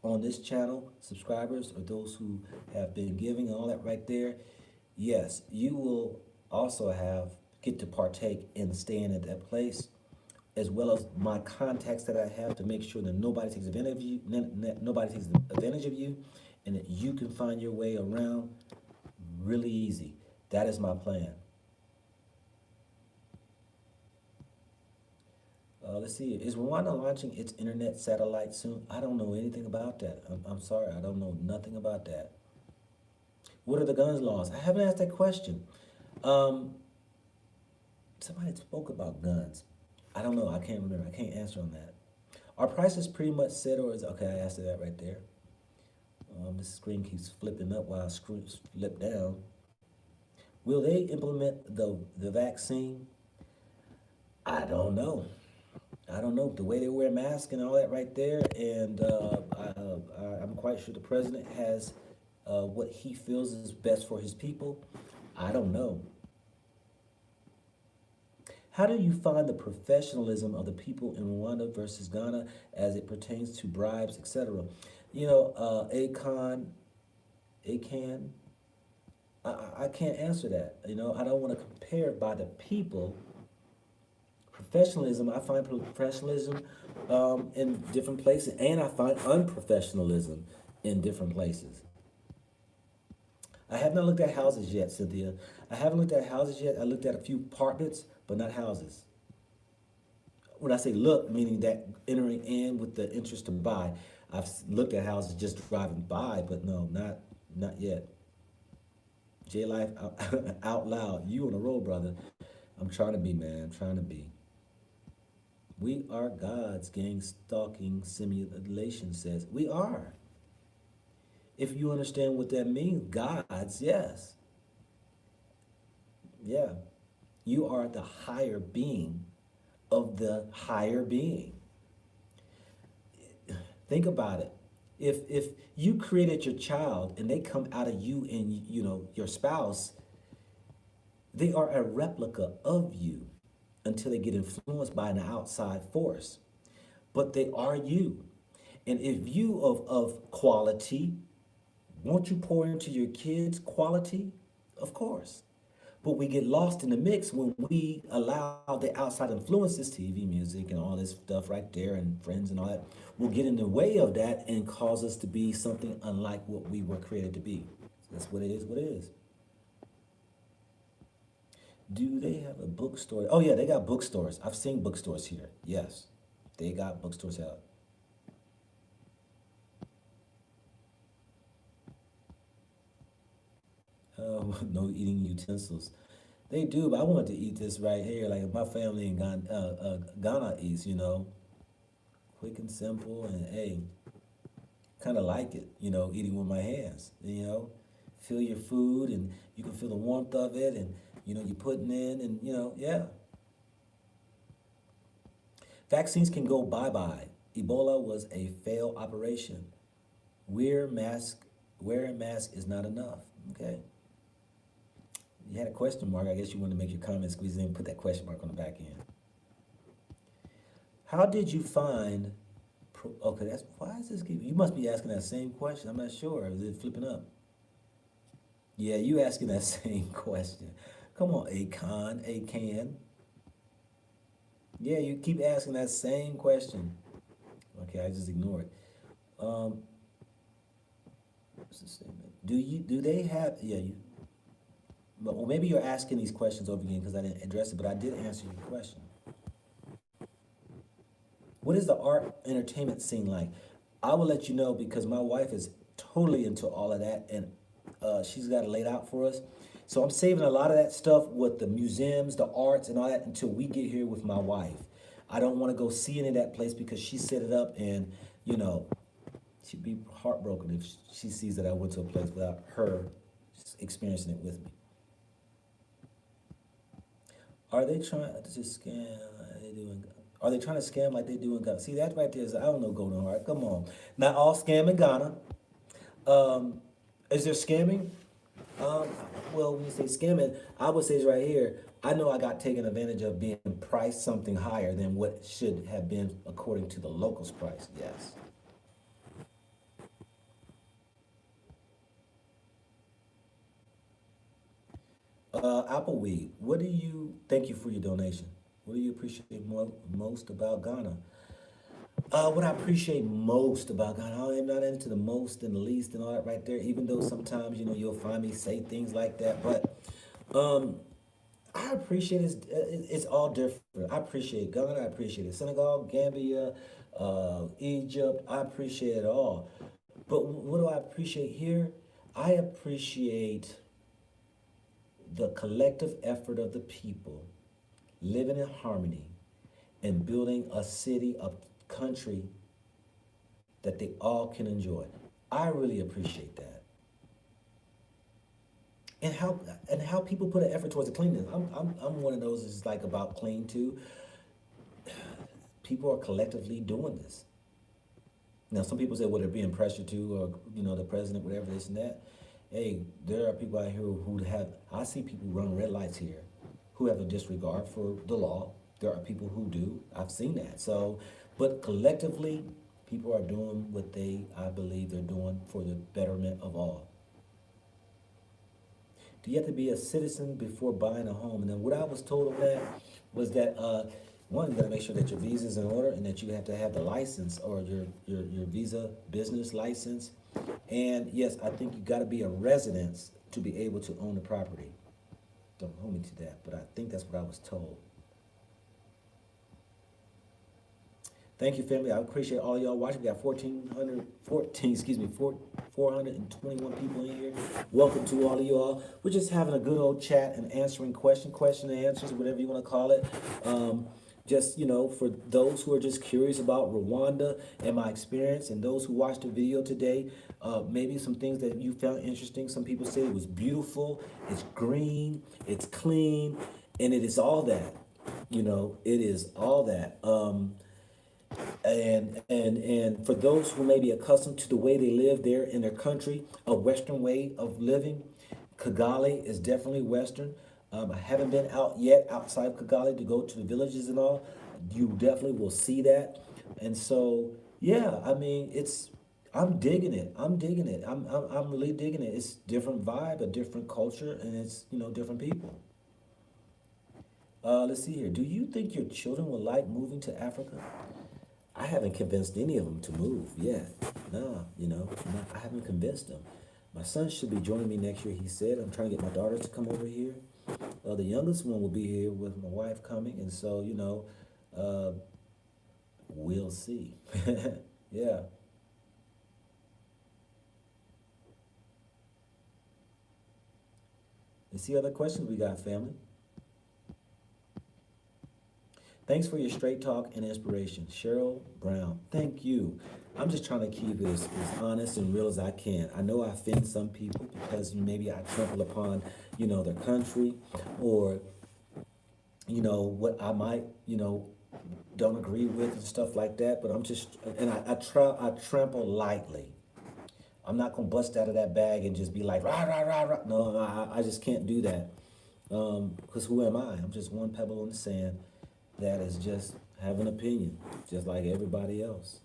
on this channel, subscribers, or those who have been giving and all that right there, yes, you will also get to partake in staying at that place, as well as my contacts that I have to make sure that nobody takes advantage of you, and that you can find your way around really easy. That is my plan. Let's see. Is Rwanda launching its internet satellite soon? I don't know anything about that. I'm sorry. I don't know nothing about that. What are the guns laws? I haven't asked that question. Somebody spoke about guns. I don't know. I can't remember. I can't answer on that. Are prices pretty much set, or is okay? I answered that right there. This screen keeps flipping up while I flip down. Will they implement the vaccine? I don't know. I don't know the way they wear masks and all that right there, and I'm quite sure the president has what he feels is best for his people. I don't know. How do you find the professionalism of the people in Rwanda versus Ghana as it pertains to bribes, etc.? You know, Acan, I can't answer that. You know, I don't want to compare it by the people. Professionalism, I find professionalism in different places, and I find unprofessionalism in different places. I have not looked at houses yet, Cynthia. I haven't looked at houses yet. I looked at a few apartments, but not houses. When I say look, meaning that entering in with the interest to buy. I've looked at houses just driving by, but no, not yet. J Life out loud. You on the road, brother. I'm trying to be, man. I'm trying to be. We are gods, gang stalking simulation says. We are. If you understand what that means, gods, yes. Yeah. You are the higher being of the higher being. Think about it. If you created your child and they come out of you and your spouse, they are a replica of you until they get influenced by an outside force. But they are you. And if you of quality, won't you pour into your kids quality? Of course. But we get lost in the mix when we allow the outside influences, TV, music, and all this stuff right there, and friends and all that, will get in the way of that and cause us to be something unlike what we were created to be. So that's what it is. Do they have a bookstore? Oh yeah, they got bookstores. I've seen bookstores here. Yes, they got bookstores out. No eating utensils. They do, but I want to eat this right here, like my family in Ghana eats. Quick and simple, and hey, kind of like it. Eating with my hands. Feel your food, and you can feel the warmth of it, and you're putting in, and yeah. Vaccines can go bye-bye. Ebola was a failed operation. Wearing mask is not enough. Okay. You had a question mark. I guess you wanted to make your comment, squeeze it in, put that question mark on the back end. How did you find? Okay, why is this? You must be asking that same question. I'm not sure. Is it flipping up? Yeah, you asking that same question. Come on, Acan. Yeah, you keep asking that same question. Okay, I just ignore it. What's the statement? Do they have? Yeah, you. Well, maybe you're asking these questions over again because I didn't address it, but I did answer your question. What is the art entertainment scene like? I will let you know because my wife is totally into all of that, and she's got it laid out for us. So I'm saving a lot of that stuff with the museums, the arts, and all that until we get here with my wife. I don't want to go see any of that place because she set it up, and she'd be heartbroken if she sees that I went to a place without her experiencing it with me. Are they trying to scam? Are they trying to scam like they do in Ghana? See, that right there is, I don't know, Golden Heart. Come on. Not all scam in Ghana. Is there scamming? Well, when you say scamming, I would say it's right here. I know I got taken advantage of being priced something higher than what should have been according to the locals' price. Yes. Appleweed, thank you for your donation. What do you appreciate most about Ghana? What I appreciate most about Ghana, I am not into the most and the least and all that right there, even though sometimes, you'll find me say things like that. But I appreciate it's all different. I appreciate Ghana, I appreciate it. Senegal, Gambia, Egypt, I appreciate it all. But what do I appreciate here? I appreciate the collective effort of the people living in harmony and building a city, a country that they all can enjoy. I really appreciate that. and how people put an effort towards the cleanliness. I'm one of those that's like about clean too. People are collectively doing this. Now, some people say, well, they're being pressured to, or, the president, whatever, this and that. Hey, there are people out here who have, I see people run red lights here who have a disregard for the law. There are people who do. I've seen that. So, but collectively, people are doing what I believe they're doing for the betterment of all. Do you have to be a citizen before buying a home? And then what I was told on that was that one, you got to make sure that your visa is in order and that you have to have the license or your visa business license. And yes, I think you got to be a resident to be able to own the property. Don't hold me to that, but I think that's what I was told. Thank you, family. I appreciate all y'all watching. We got 421 people in here. Welcome to all of y'all. We're just having a good old chat and answering question and answers, whatever you want to call it. Just, for those who are just curious about Rwanda and my experience, and those who watched the video today, maybe some things that you found interesting. Some people say it was beautiful, it's green, it's clean, and it is all that. It is all that. And for those who may be accustomed to the way they live there in their country, a Western way of living, Kigali is definitely Western. I haven't been out yet outside of Kigali to go to the villages and all. You definitely will see that. And so, yeah, I mean, I'm digging it. I'm really digging it. It's different vibe, a different culture, and it's, different people. Let's see here. Do you think your children will like moving to Africa? I haven't convinced any of them to move yet. No, I haven't convinced them. My son should be joining me next year, he said. I'm trying to get my daughters to come over here. The youngest one will be here with my wife coming, and so, we'll see. Yeah. Let's see other questions we got, family. Thanks for your straight talk and inspiration. Cheryl Brown, thank you. I'm just trying to keep it as honest and real as I can. I know I offend some people because maybe I trample upon, their country, or, what I might, don't agree with and stuff like that. But I'm just, and I trample lightly. I'm not going to bust out of that bag and just be like, rah, rah, rah, rah. No, I just can't do that. Because who am I? I'm just one pebble in the sand that is just have an opinion, just like everybody else.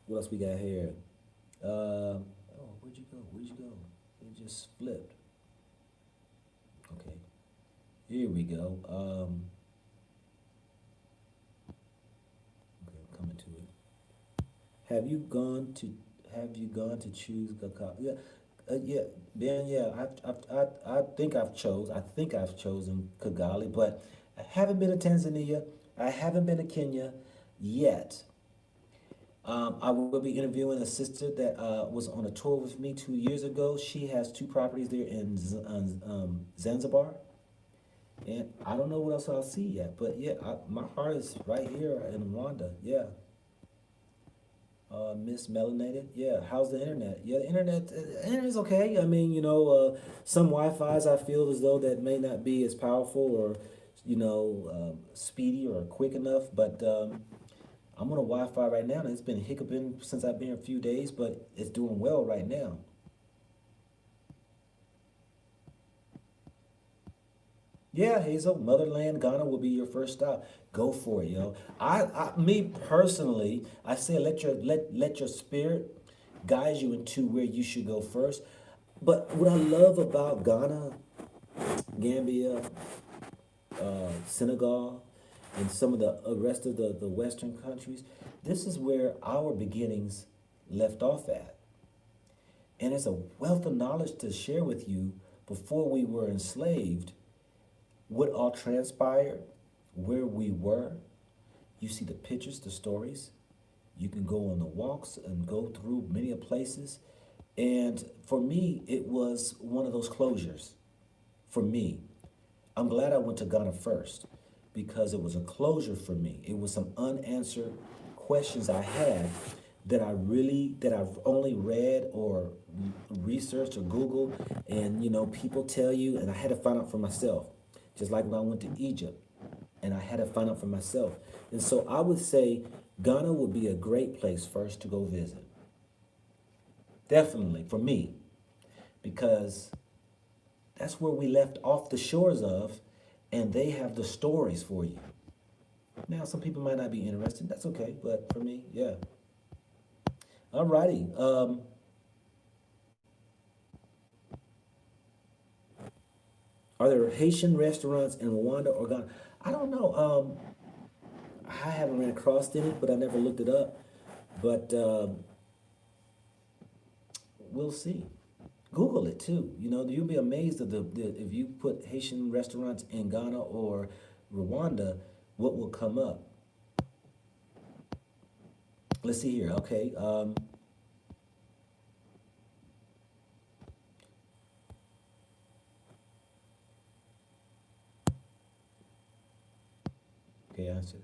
What else we got here? Where'd you go? It just flipped. Okay, here we go. Okay, I'm coming to it. Have you gone to choose Gakao? Yeah. Yeah, Ben. Yeah, I think I've chosen Kigali, but I haven't been to Tanzania. I haven't been to Kenya yet. I will be interviewing a sister that was on a tour with me 2 years ago. She has 2 properties there in Zanzibar, and I don't know what else I'll see yet. But yeah, my heart is right here in Rwanda. Yeah. Miss Melanated, yeah. How's the internet? Yeah, the internet is okay. I mean, some Wi-Fi's I feel as though that may not be as powerful or, speedy or quick enough. But I'm on a Wi-Fi right now, and it's been hiccuping since I've been here a few days, but it's doing well right now. Yeah, Hazel, Motherland, Ghana will be your first stop. Go for it, yo. Me personally, I say let your spirit guide you into where you should go first. But what I love about Ghana, Gambia, Senegal, and some of the rest of the Western countries, this is where our beginnings left off at. And it's a wealth of knowledge to share with you before we were enslaved. What all transpired, where we were. You see the pictures, the stories. You can go on the walks and go through many places. And for me, it was one of those closures. For me, I'm glad I went to Ghana first because it was a closure for me. It was some unanswered questions I had that I've only read or researched or Googled, and people tell you, and I had to find out for myself. Just like when I went to Egypt, and I had to find out for myself. And so I would say Ghana would be a great place first to go visit. Definitely for me, because that's where we left off the shores of, and they have the stories for you. Now, some people might not be interested. That's okay, but for me, yeah. Alrighty. Are there Haitian restaurants in Rwanda or Ghana? I don't know. I haven't ran across any, but I never looked it up. But we'll see. Google it too. You'll be amazed at if you put Haitian restaurants in Ghana or Rwanda, what will come up. Let's see here. Okay. Okay, I said,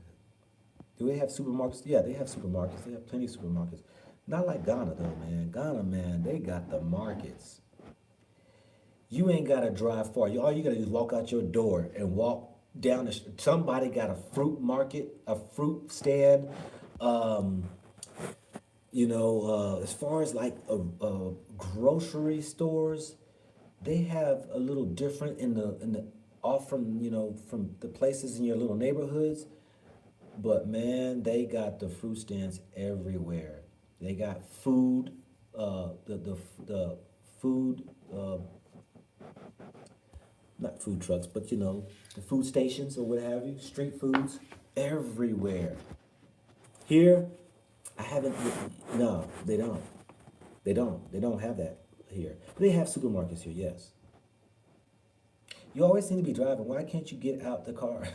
do they have supermarkets? Yeah, they have supermarkets. They have plenty of supermarkets. Not like Ghana though, man. Ghana, man, they got the markets. You ain't gotta drive far. All you gotta do is walk out your door and walk down somebody got a fruit market, a fruit stand. Um, as far as like grocery stores, they have a little different in the off from from the places in your little neighborhoods. But man, they got the fruit stands everywhere. They got food, the food, not food trucks, but the food stations or what have you, street foods everywhere. Here, I haven't. No, they don't. They don't. They don't have that here. But they have supermarkets here. Yes. You always seem to be driving. Why can't you get out the car?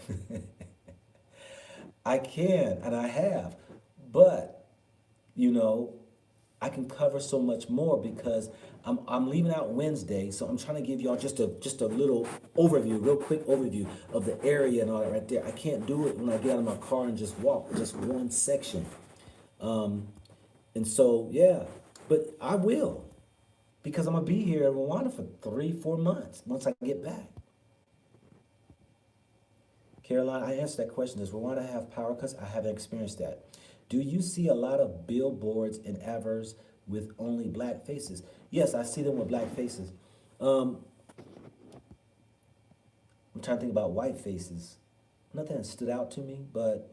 I can, and I have, but you know, I can cover so much more because I'm leaving out Wednesday, so I'm trying to give y'all just a little overview, real quick overview of the area and all that right there. I can't do it when I get out of my car and just walk, just one section. And so yeah, but I will because I'm gonna be here in Rwanda for 3-4 months once I get back. Caroline, I answered that question. Does Rwanda have power cuts? I haven't experienced that. Do you see a lot of billboards and adverts with only black faces? Yes, I see them with black faces. Um, I'm trying to think about white faces. Nothing that stood out to me, but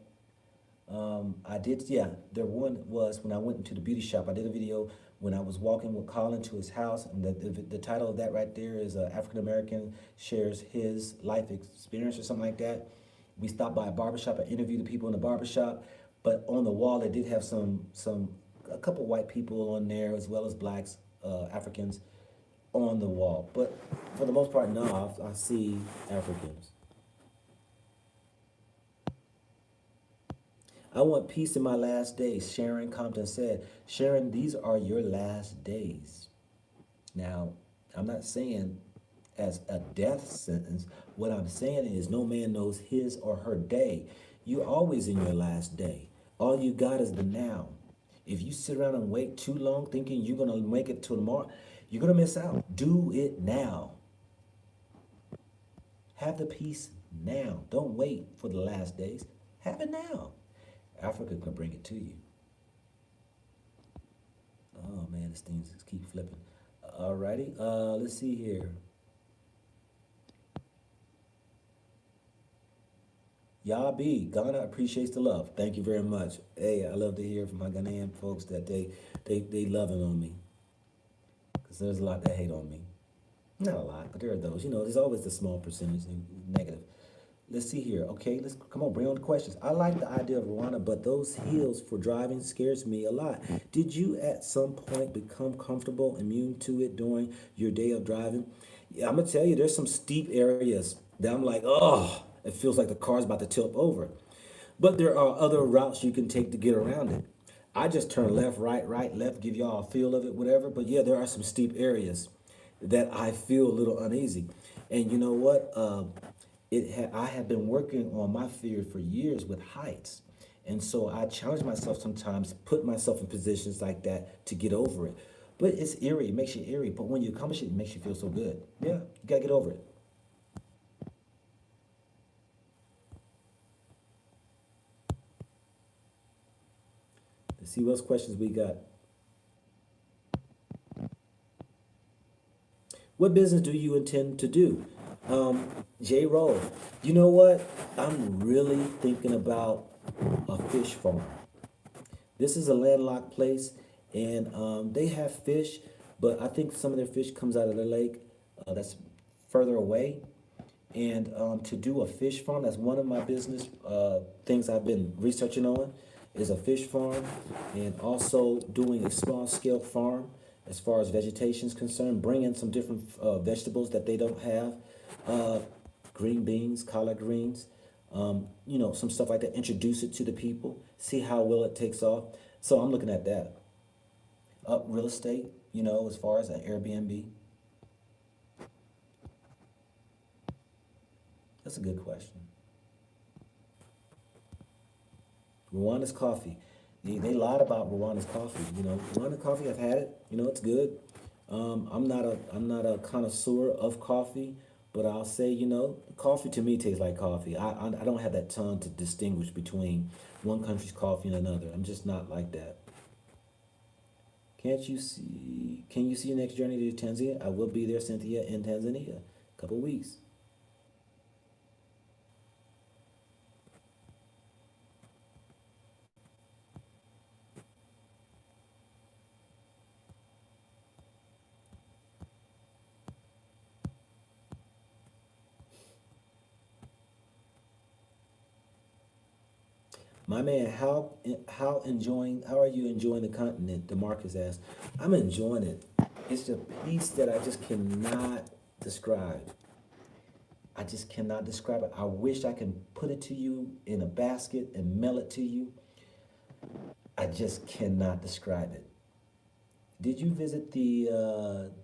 I did, yeah, there one was when I went into the beauty shop. I did a video when I was walking with Colin to his house, and the title of that right there is African American shares his life experience or something like that. We stopped by a barbershop. I interviewed the people in the barbershop, but on the wall they did have a couple white people on there as well as blacks, Africans on the wall. But for the most part, no, I see Africans. I want peace in my last days, Sharon Compton said. Sharon, these are your last days. Now, I'm not saying as a death sentence. What I'm saying is no man knows his or her day. You're always in your last day. All you got is the now. If you sit around and wait too long thinking you're going to make it to tomorrow, you're going to miss out. Do it now. Have the peace now. Don't wait for the last days. Have it now. Africa can bring it to you. Oh man, this thing just keep flipping. Alrighty, let's see here. Yabi, Ghana appreciates the love. Thank you very much. Hey, I love to hear from my Ghanaian folks that they loving on me. Because there's a lot that hate on me. Not a lot, but there are those. There's always the small percentage negative. Let's see here. Okay, let's come on, bring on the questions. I like the idea of Rwanda, but those hills for driving scares me a lot. Did you at some point become comfortable, immune to it during your day of driving? Yeah, I'm gonna tell you, there's some steep areas that I'm like, oh, it feels like the car's about to tilt over. But there are other routes you can take to get around it. I just turn left, right, left, give y'all a feel of it, whatever. But yeah, there are some steep areas that I feel a little uneasy. And you know what? I have been working on my fear for years with heights, And so I challenge myself sometimes, put myself in positions like that to get over it. But it's eerie, it makes you eerie. But when you accomplish it, it makes you feel so good. Yeah, you gotta get over it. Let's see what else questions we got. What business do you intend to do? J. Roll, you know what? I'm really thinking about a fish farm. This is a landlocked place, and they have fish, but I think some of their fish comes out of the lake that's further away. And to do a fish farm, that's one of my business things I've been researching on, is a fish farm, and also doing a small scale farm as far as vegetation is concerned, bringing some different vegetables that they don't have, uh, green beans, collard greens, some stuff like that. Introduce it to the people, see how well it takes off. So I'm looking at that. Real estate, as far as an Airbnb. That's a good question. Rwanda's coffee. They lied about Rwanda's coffee. Rwanda coffee, I've had it. It's good. I'm not a connoisseur of coffee, but I'll say, coffee to me tastes like coffee. I don't have that tongue to distinguish between one country's coffee and another. I'm just not like that. Can you see your next journey to Tanzania? I will be there, Cynthia, in Tanzania, a couple weeks. My man, how are you enjoying the continent? DeMarcus asked. I'm enjoying it. It's a piece that I just cannot describe. I just cannot describe it. I wish I can put it to you in a basket and mail it to you. I just cannot describe it. Did you visit the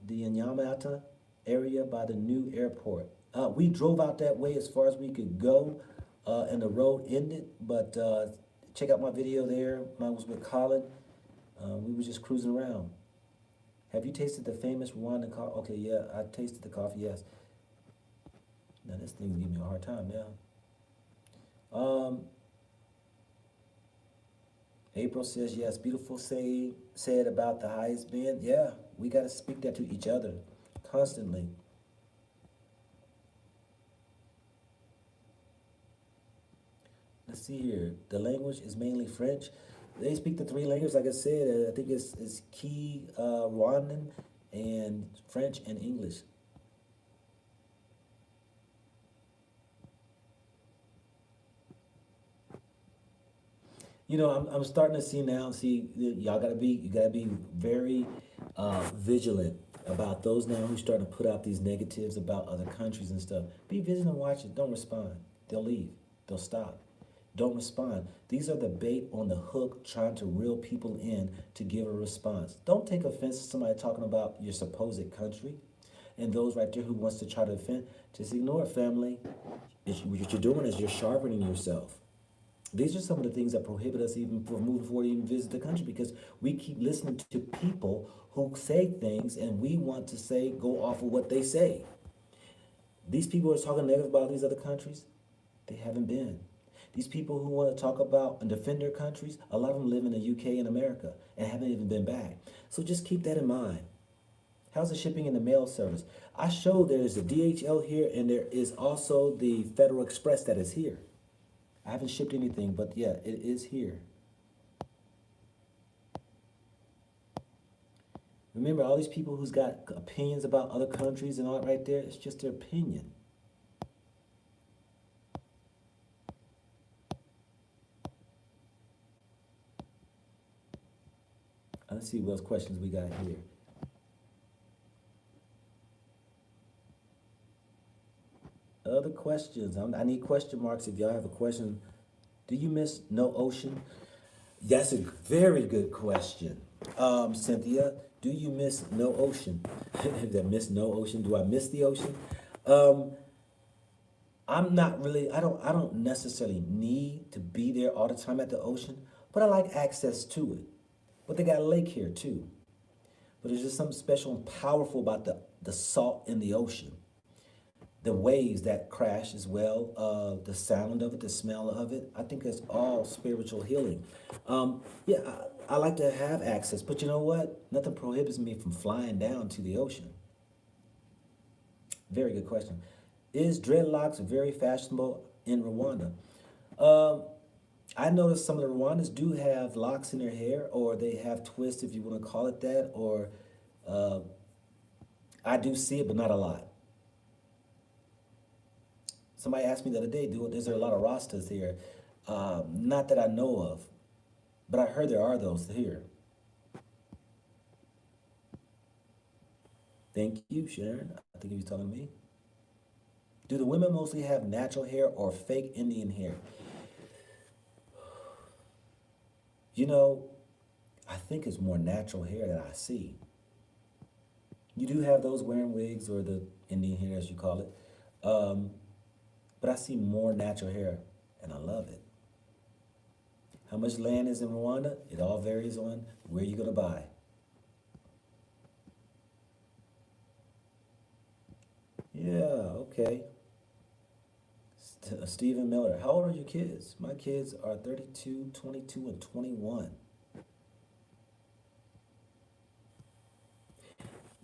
Nyamata area by the new airport? We drove out that way as far as we could go, and the road ended. But check out my video there. Mine was with Colin. We were just cruising around. Have you tasted the famous Rwandan coffee? Okay, yeah, I tasted the coffee. Yes. Now this thing's giving me a hard time now. April says, yes, beautiful said about the highest bid. Yeah, we got to speak that to each other constantly. Let's see here. The language is mainly French. They speak the three languages, like I said. I think it's key Rwandan and French and English. I'm starting to see now. See, you gotta be very vigilant about those now who starting to put out these negatives about other countries and stuff. Be vigilant and watch it. Don't respond. They'll leave. They'll stop. Don't respond. These are the bait on the hook trying to reel people in to give a response. Don't take offense to somebody talking about your supposed country. And those right there who wants to try to offend, just ignore it, family. What you're doing is you're sharpening yourself. These are some of the things that prohibit us even from moving forward to even visit the country, because we keep listening to people who say things and we want to say, go off of what they say. These people who are talking negative about these other countries, they haven't been. These people who want to talk about and defend their countries, a lot of them live in the UK and America and haven't even been back. So just keep that in mind. How's the shipping and the mail service? I showed there's the DHL here and there is also the Federal Express that is here. I haven't shipped anything, but yeah, it is here. Remember, all these people who's got opinions about other countries and all that right there, it's just their opinion. Let's see what else questions we got here. Other questions. I need question marks if y'all have a question. Do you miss no ocean? That's a very good question. Cynthia, do you miss no ocean? That miss no ocean? Do I miss the ocean? I'm not really, I don't necessarily need to be there all the time at the ocean, but I like access to it. But they got a lake here too. But there's just something special and powerful about the salt in the ocean. The waves that crash as well, the sound of it, the smell of it. I think it's all spiritual healing. Yeah, I like to have access, but you know what? Nothing prohibits me from flying down to the ocean. Very good question. Is dreadlocks very fashionable in Rwanda? Um, I noticed some of the Rwandans do have locks in their hair, or they have twists, if you want to call it that, or uh, I do see it, but not a lot. Somebody asked me the other day, is there a lot of Rastas here? Not that I know of, but I heard there are those here. Thank you, Sharon. I think you was talking to me. Do the women mostly have natural hair or fake Indian hair? You know, I think it's more natural hair that I see. You do have those wearing wigs or the Indian hair, as you call it. Um, but I see more natural hair, and I love it. How much land is in Rwanda? It all varies on where you're going to buy. Yeah, okay. Stephen Miller, how old are your kids? My kids are 32, 22, and 21.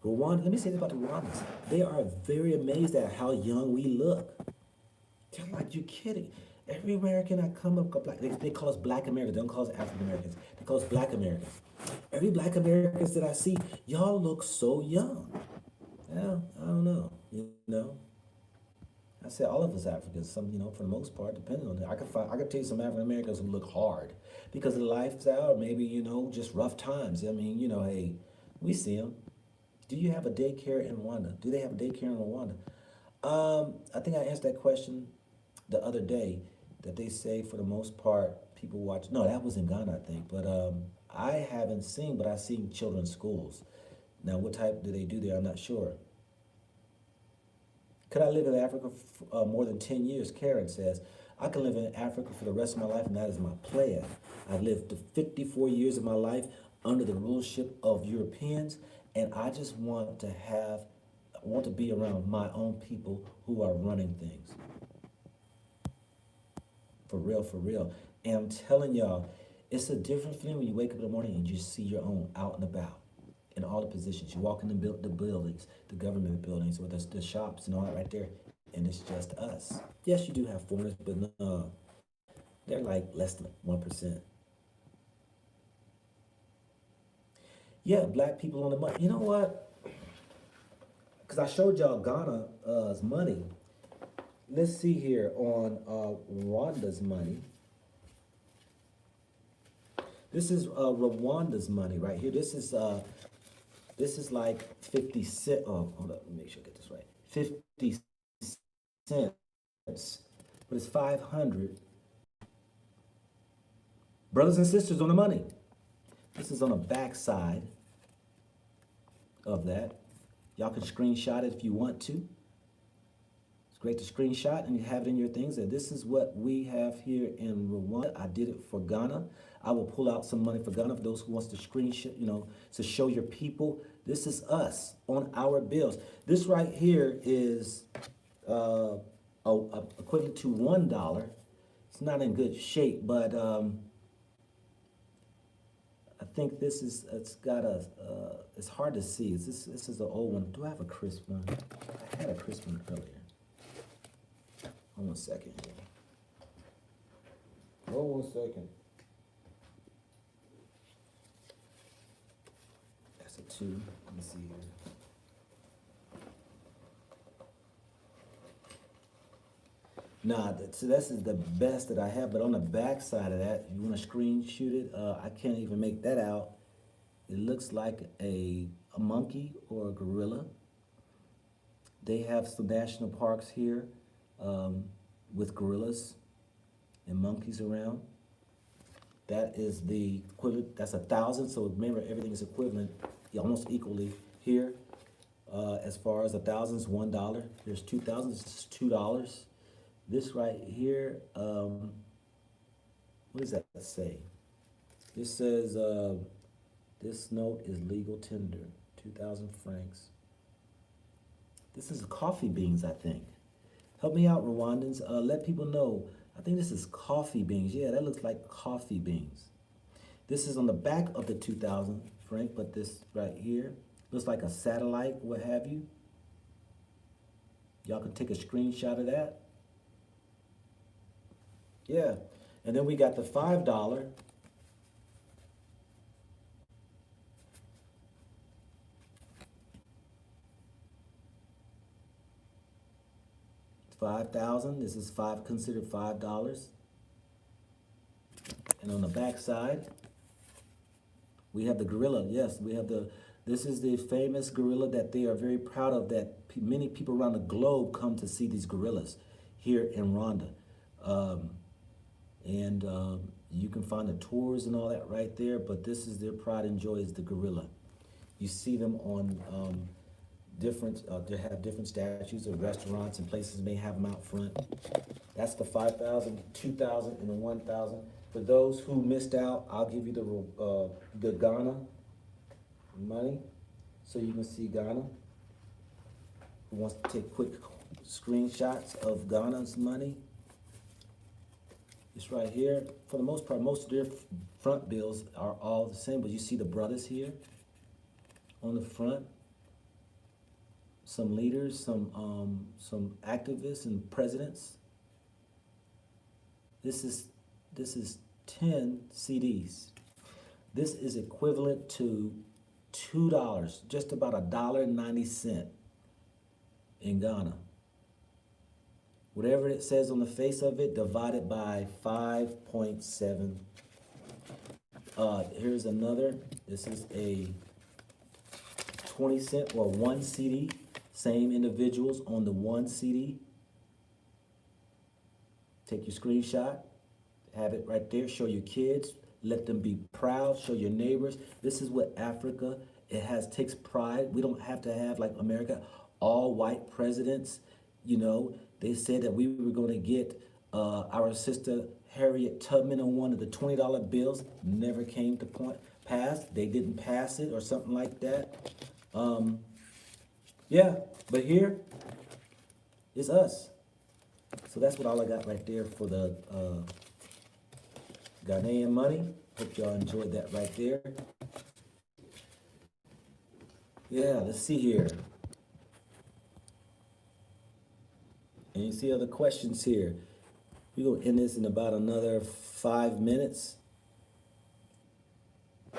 Rwanda, let me say this about the Rwandans. They are very amazed at how young we look. They're like, you kidding? Every American I come up, they call us Black Americans. They don't call us African Americans. They call us Black Americans. Every Black Americans that I see, y'all look so young. Well, I don't know. You know, I said all of us Africans. Some, for the most part, depending on it. I could tell you some African Americans who look hard because of the lifestyle, or maybe just rough times. I mean, hey, we see them. Do you have a daycare in Rwanda? Do they have a daycare in Rwanda? I think I answered that question the other day. That they say for the most part people watch. No, that was in Ghana, I think. But I haven't seen, but I've seen children's schools. Now, what type do they do there? I'm not sure. Could I live in Africa for more than 10 years? Karen says, I can live in Africa for the rest of my life, and that is my plan. I've lived 54 years of my life under the rulership of Europeans, and I just want to be around my own people who are running things. For real, for real. And I'm telling y'all, it's a different feeling when you wake up in the morning and you see your own out and about in all the positions. You walk in the buildings, the government buildings, or the shops and all that right there, and it's just us. Yes, you do have foreigners, but no, they're like less than 1%. Yeah, black people on the money. You know what? Because I showed y'all Ghana's money. Let's see here on Rwanda's money. This is Rwanda's money right here. This is like 50 cents. Oh, hold up, let me make sure I get this right. 50 cents, but it's 500. Brothers and sisters on the money. This is on the back side of that. Y'all can screenshot it if you want to. It's great to screenshot and you have it in your things. And this is what we have here in Rwanda. I did it for Ghana. I will pull out some money for Ghana for those who wants to screenshot, to show your people. This is us on our bills. This right here is equivalent to $1. It's not in good shape, but I think it's hard to see. This is an old one. Do I have a crisp one? I had a crisp one earlier. Hold on 1 second here. Hold on 1 second. That's a 2. Let me see here. Nah, so this is the best that I have, but on the back side of that, if you want to screen shoot it, I can't even make that out. It looks like a monkey or a gorilla. They have some national parks here with gorillas and monkeys around. That is the equivalent, that's 1,000, so remember everything is equivalent almost equally here. As far as 1,000 is $1, there's 2,000, it's $2. This right here, what does that say? This says, this note is legal tender, 2,000 francs. This is coffee beans, I think. Help me out, Rwandans. Let people know. I think this is coffee beans. Yeah, that looks like coffee beans. This is on the back of the 2,000 franc, but this right here looks like a satellite, what have you. Y'all can take a screenshot of that. Yeah, and then we got the $5. $5,000. This is considered $5. And on the back side, we have the gorilla. Yes, we have this is the famous gorilla that they are very proud of, that many people around the globe come to see these gorillas here in Rwanda. You can find the tours and all that right there, but this is their pride and joy, is the gorilla. You see them on they have different statues of restaurants and places may have them out front. That's the 5,000, 2,000, and the 1,000. For those who missed out, I'll give you the Ghana money, so you can see Ghana. Who wants to take quick screenshots of Ghana's money? It's right here. For the most part, most of their front bills are all the same, but you see the brothers here on the front. Some leaders, some activists and presidents. This is 10 CDs. This is equivalent to $2, just about $1.90 in Ghana. Whatever it says on the face of it, divided by 5.7. Here's another. This is a 20-cent or 1 CD. Same individuals on the 1 CD. Take your screenshot, have it right there, show your kids, let them be proud, show your neighbors. This is what Africa, takes pride. We don't have to have, like America, all white presidents. You know, they said that we were going to get our sister Harriet Tubman on one of the $20 bills. Never came to pass. They didn't pass it or something like that. Yeah, but here is us. So that's what all I got right there for the Ghanaian money. Hope y'all enjoyed that right there. Yeah, let's see here. And you see other questions here. We're going to end this in about another 5 minutes.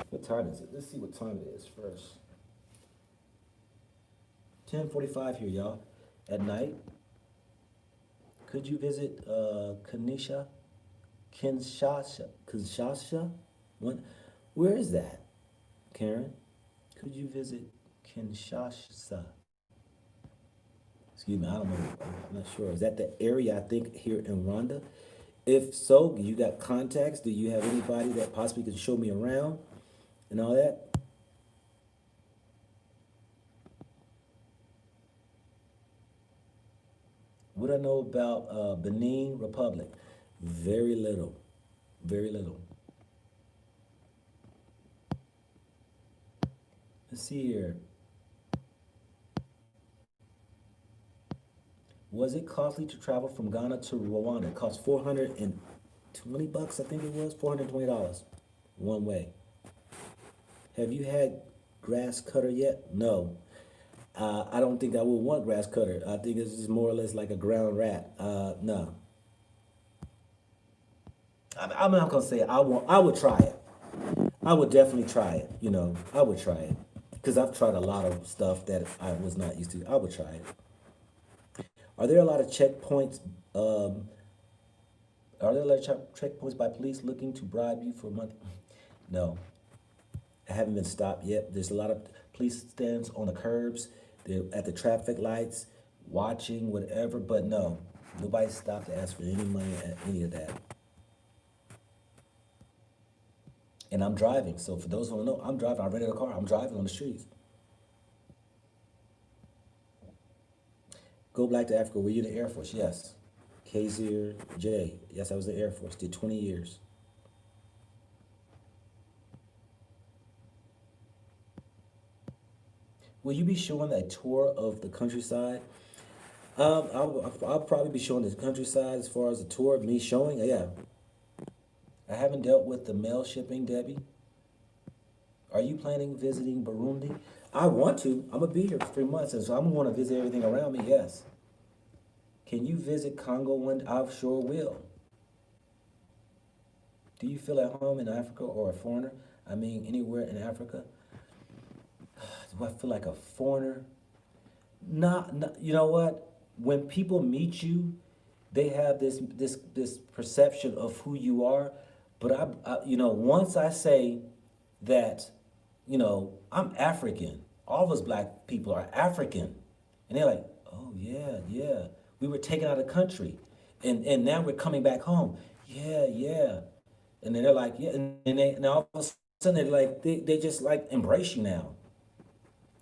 What time is it? Let's see what time it is first. 10:45 here, y'all, at night. Could you visit Kinshasa? Where is that, Karen? Could you visit Kinshasa? Excuse me, I don't know. I'm not sure. Is that the area, I think, here in Rwanda? If so, you got contacts? Do you have anybody that possibly can show me around and all that? What I know about Benin Republic? Very little. Very little. Let's see here. Was it costly to travel from Ghana to Rwanda? It cost $420, I think it was, $420 one way. Have you had grass cutter yet? No. I don't think I would want grass cutter. I think it's just more or less like a ground rat. No. I'm not gonna say I would try it. I would definitely try it. You know, I would try it because I've tried a lot of stuff that I was not used to. I would try it. Are there a lot of checkpoints? Are there a lot of checkpoints by police looking to bribe you for money? No, I haven't been stopped yet. There's a lot of police stands on the curbs. They're at the traffic lights, watching whatever. But no, nobody stopped to ask for any money at any of that. And I'm driving. So for those who don't know, I'm driving. I rented a car. I'm driving on the streets. Go Black to Africa. Were you in the Air Force? Yes. Kaiser J. Yes, I was in the Air Force. Did 20 years. Will you be showing a tour of the countryside? I'll probably be showing the countryside as far as a tour of me showing. Yeah, I haven't dealt with the mail shipping, Debbie. Are you planning visiting Burundi? I want to. I'm gonna be here for 3 months, and so I'm gonna want to visit everything around me. Yes. Can you visit Congo one? I sure will. Do you feel at home in Africa or a foreigner? I mean, anywhere in Africa? Do I feel like a foreigner? Not, you know what? When people meet you, they have this perception of who you are. But once I say that, I'm African. All of us black people are African, and they're like, oh yeah, yeah. We were taken out of the country, and now we're coming back home. Yeah, yeah. And then they're like, yeah, and all of a sudden they're like, they just like embrace you now.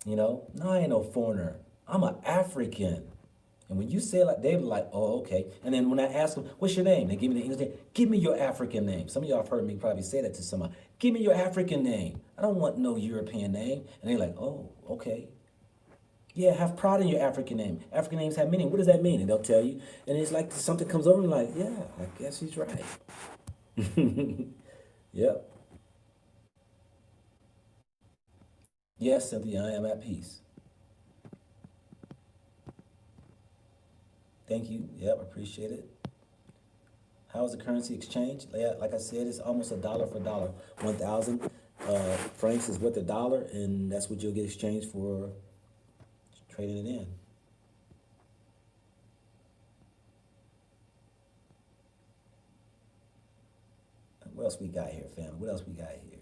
No, I ain't no foreigner. I'm an African. And when you say it like, they be like, oh, okay. And then when I ask them, what's your name? They give me the English name. Give me your African name. Some of y'all have heard me probably say that to somebody. Give me your African name. I don't want no European name. And they're like, oh, okay. Yeah, have pride in your African name. African names have meaning. What does that mean? And they'll tell you. And it's like something comes over and like, yeah, I guess he's right. Yep. Yes, Cynthia, I am at peace. Thank you. Yep, appreciate it. How is the currency exchange? Yeah, like I said, it's almost a dollar for dollar. 1,000 francs is worth a dollar, and that's what you'll get exchanged for trading it in. What else we got here, fam? What else we got here?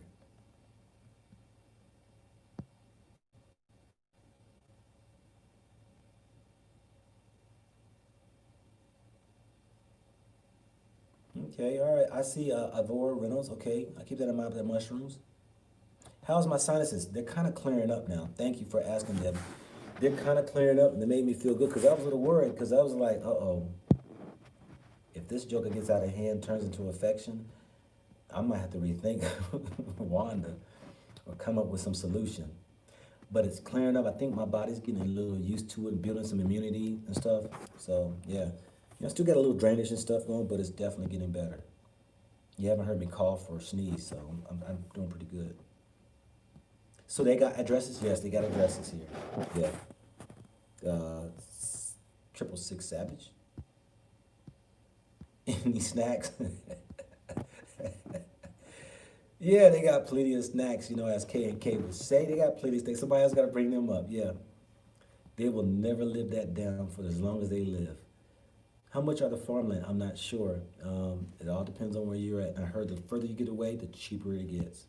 Okay, all right. I see Ivor Reynolds. Okay, I keep that in mind with the mushrooms. How's my sinuses? They're kind of clearing up now. Thank you for asking them. They're kind of clearing up, and they made me feel good because I was a little worried because I was like, uh-oh, if this joker gets out of hand, turns into affection, I might have to rethink Wanda or come up with some solution. But it's clearing up. I think my body's getting a little used to it and building some immunity and stuff. So, yeah. Still got a little drainage and stuff going, but it's definitely getting better. You haven't heard me cough or sneeze, so I'm doing pretty good. So they got addresses? Yes, they got addresses here. Yeah. 666 Savage. Any snacks? Yeah, they got plenty of snacks, as K and K would say. They got plenty of snacks. Somebody else got to bring them up. Yeah. They will never live that down for as long as they live. How much are the farmland? I'm not sure. It all depends on where you're at. I heard the further you get away, the cheaper it gets.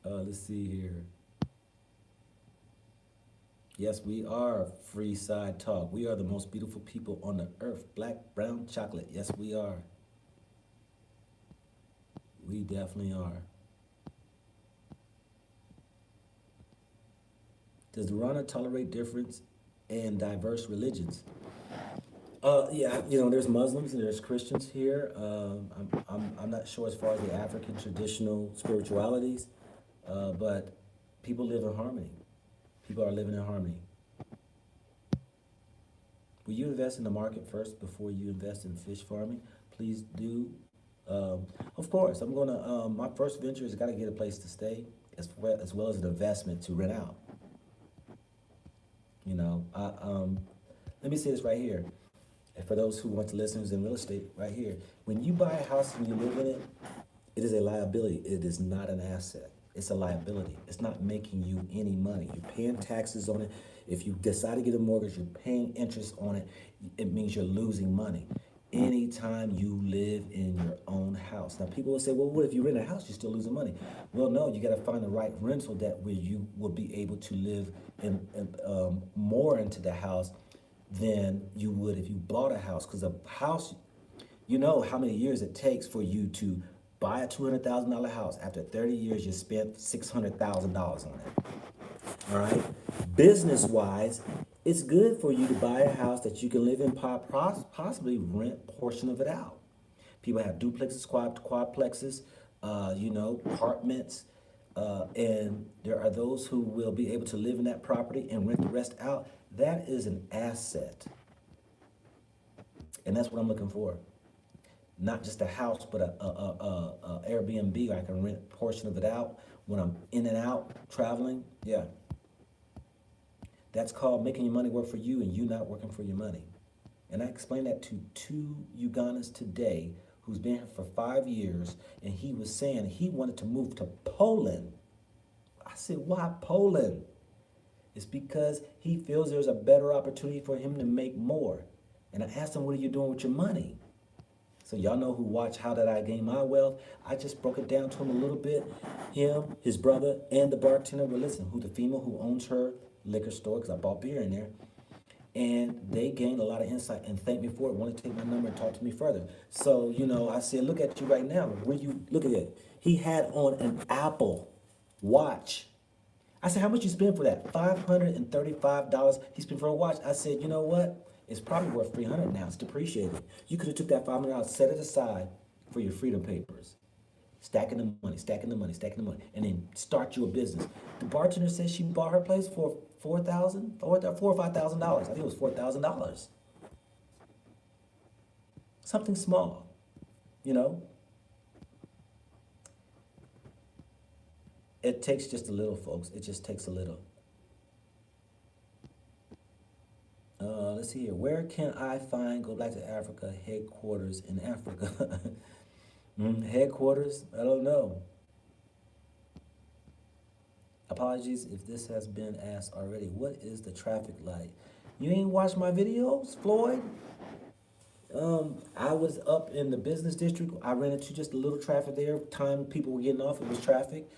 Let's see here. Yes, we are Free Side Talk. We are the most beautiful people on the earth. Black, brown, chocolate. Yes, we are. We definitely are. Does Rwanda tolerate difference and diverse religions? Yeah, there's Muslims and there's Christians here. I'm not sure as far as the African traditional spiritualities, but people live in harmony. People are living in harmony. Will you invest in the market first before you invest in fish farming? Please do. Of course, I'm gonna. My first venture is got to get a place to stay, as well as an investment to rent out. Let me say this right here. And for those who want to listen who's in real estate, right here, when you buy a house and you live in it, it is a liability. It is not an asset. It's a liability. It's not making you any money. You're paying taxes on it. If you decide to get a mortgage, you're paying interest on it. It means you're losing money. Anytime you live in your own house. Now, people will say, well, what if you rent a house, you're still losing money? Well, no, you got to find the right rental that where you will be able to live more into the house than you would if you bought a house. Because a house, you know how many years it takes for you to buy a $200,000 house. After 30 years, you spent $600,000 on it. All right? Business-wise, It's good for you to buy a house that you can live in, possibly rent portion of it out. People have duplexes, quadplexes, apartments, and there are those who will be able to live in that property and rent the rest out. That is an asset, and that's what I'm looking for. Not just a house, but a Airbnb where I can rent a portion of it out when I'm in and out traveling. Yeah, that's called making your money work for you and you not working for your money. And I explained that to two Ugandans today who's been here for 5 years, and he was saying he wanted to move to Poland. I said, why Poland? It's because he feels there's a better opportunity for him to make more. And I asked him, what are you doing with your money? So y'all know who watch How Did I Gain My Wealth? I just broke it down to him a little bit. Him, his brother, and the bartender were listening, who the female who owns her liquor store, because I bought beer in there. And they gained a lot of insight and thanked me for it, wanted to take my number and talk to me further. So, I said, look at you right now. When you look at it, he had on an Apple Watch. I said, how much you spend for that? $535 he spent for a watch. I said, you know what? It's probably worth $300 now. It's depreciated. You could have took that $500, set it aside for your freedom papers. Stacking the money, and then start you a business. The bartender said she bought her place for $4,000 or $5,000. I think it was $4,000. Something small, It takes just a little, folks. It just takes a little. Let's see here. Where can I find GoBlack to Africa headquarters in Africa? Headquarters? I don't know. Apologies if this has been asked already. What is the traffic like? You ain't watched my videos, Floyd? I was up in the business district. I ran into just a little traffic there. Time people were getting off, it was traffic.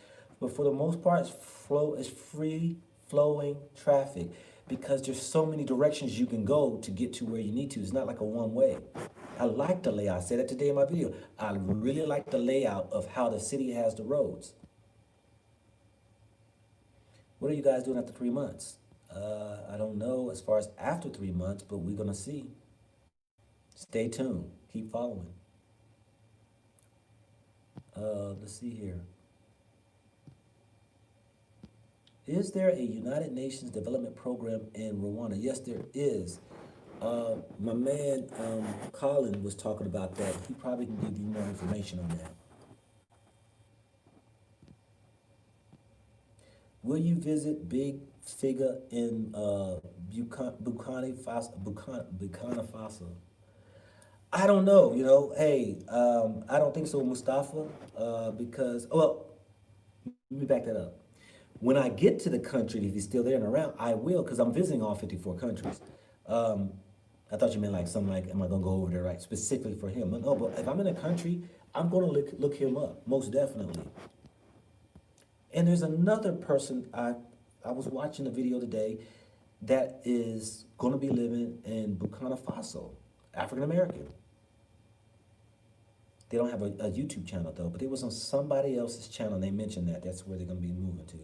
But for the most part, it's free flowing traffic because there's so many directions you can go to get to where you need to. It's not like a one way. I like the layout. I said that today in my video. I really like the layout of how the city has the roads. What are you guys doing after 3 months? I don't know as far as after 3 months, but we're going to see. Stay tuned. Keep following. Let's see here. Is there a United Nations development program in Rwanda? Yes, there is. My man Colin was talking about that. He probably can give you more information on that. Will you visit Big Figure in Burkina Faso? I don't know. Hey, I don't think so, Mustafa, because, well, let me back that up. When I get to the country, if he's still there and around, I will, because I'm visiting all 54 countries. I thought you meant like something like, am I going to go over there, right, specifically for him? No, but if I'm in a country, I'm going to look him up, most definitely. And there's another person, I was watching a video today that is going to be living in Burkina Faso, African American. They don't have a YouTube channel though, but it was on somebody else's channel and they mentioned that. That's where they're going to be moving to.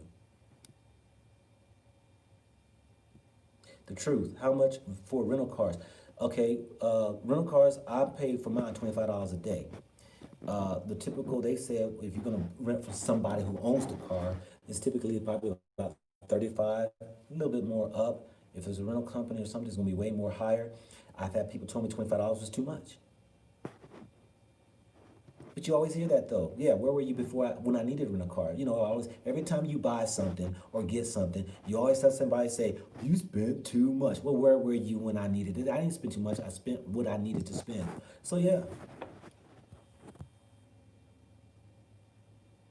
The truth, how much for rental cars? Okay, rental cars, I paid for mine $25 a day. The typical, they said, if you're gonna rent for somebody who owns the car, it's typically probably about 35, a little bit more up. If it's a rental company or something, it's gonna be way more higher. I've had people tell me $25 was too much. But you always hear that though. Yeah, where were you before when I needed to rent a car? Every time you buy something or get something, you always have somebody say, you spent too much. Well, where were you when I needed it? I didn't spend too much. I spent what I needed to spend. So yeah.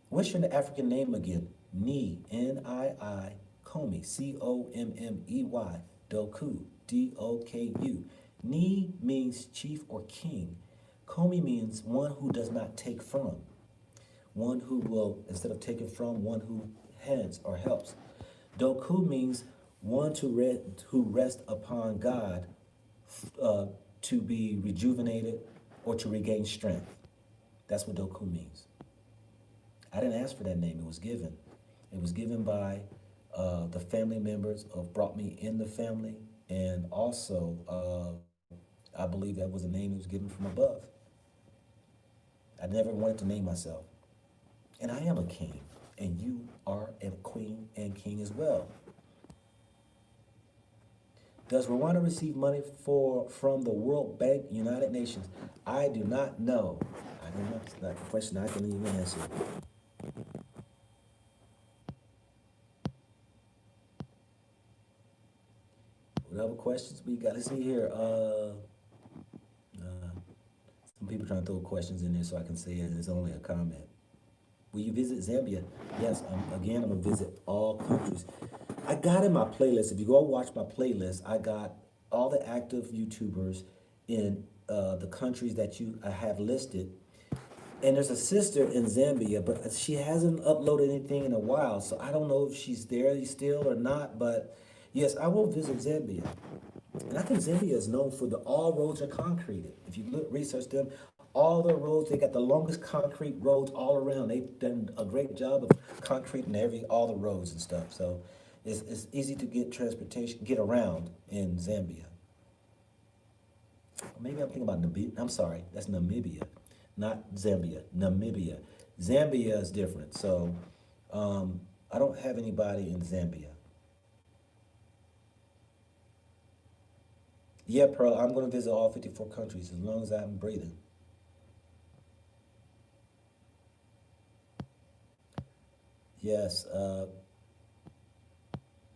What's your African name again? Nii, N-I-I, Comey, C-O-M-M-E-Y, Doku, D-O-K-U. Nii means chief or king. Comey means one who does not take from. One who will, instead of taking from, one who hands or helps. Doku means one who rests upon God to be rejuvenated or to regain strength. That's what Doku means. I didn't ask for that name. It was given. It was given by the family members of brought me in the family. And also, I believe that was a name that was given from above. I never wanted to name myself. And I am a king. And you are a queen and king as well. Does Rwanda receive money from the World Bank, United Nations? I do not know. I don't know. It's not a question I can even answer. What other questions we got? Let's see here. Some people trying to throw questions in there so I can say it. It's only a comment. Will you visit Zambia? Yes. Again, I'm gonna visit all countries. I got in my playlist. If you go watch my playlist, I got all the active YouTubers in the countries that I have listed. And there's a sister in Zambia, but she hasn't uploaded anything in a while, so I don't know if she's there still or not. But yes, I will visit Zambia. And I think Zambia is known for all roads are concreted. If you research them, all the roads, they got the longest concrete roads all around. They've done a great job of concreting all the roads and stuff. So it's easy to get transportation, get around in Zambia. Maybe I'm thinking about Namibia. I'm sorry, that's Namibia, not Zambia. Namibia. Zambia is different. So I don't have anybody in Zambia. Yeah, Pearl, I'm going to visit all 54 countries as long as I'm breathing. Yes.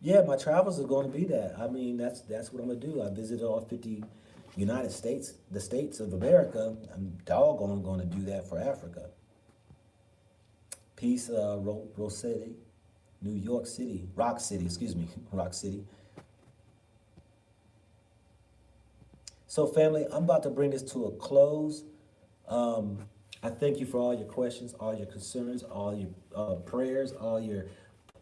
Yeah, my travels are going to be that. I mean, that's what I'm going to do. I visited all 50 United States, the states of America. I'm doggone going to do that for Africa. Peace, Rose City, New York City, Rock City, excuse me, Rock City. So, family, I'm about to bring this to a close. I thank you for all your questions, all your concerns, all your prayers, all your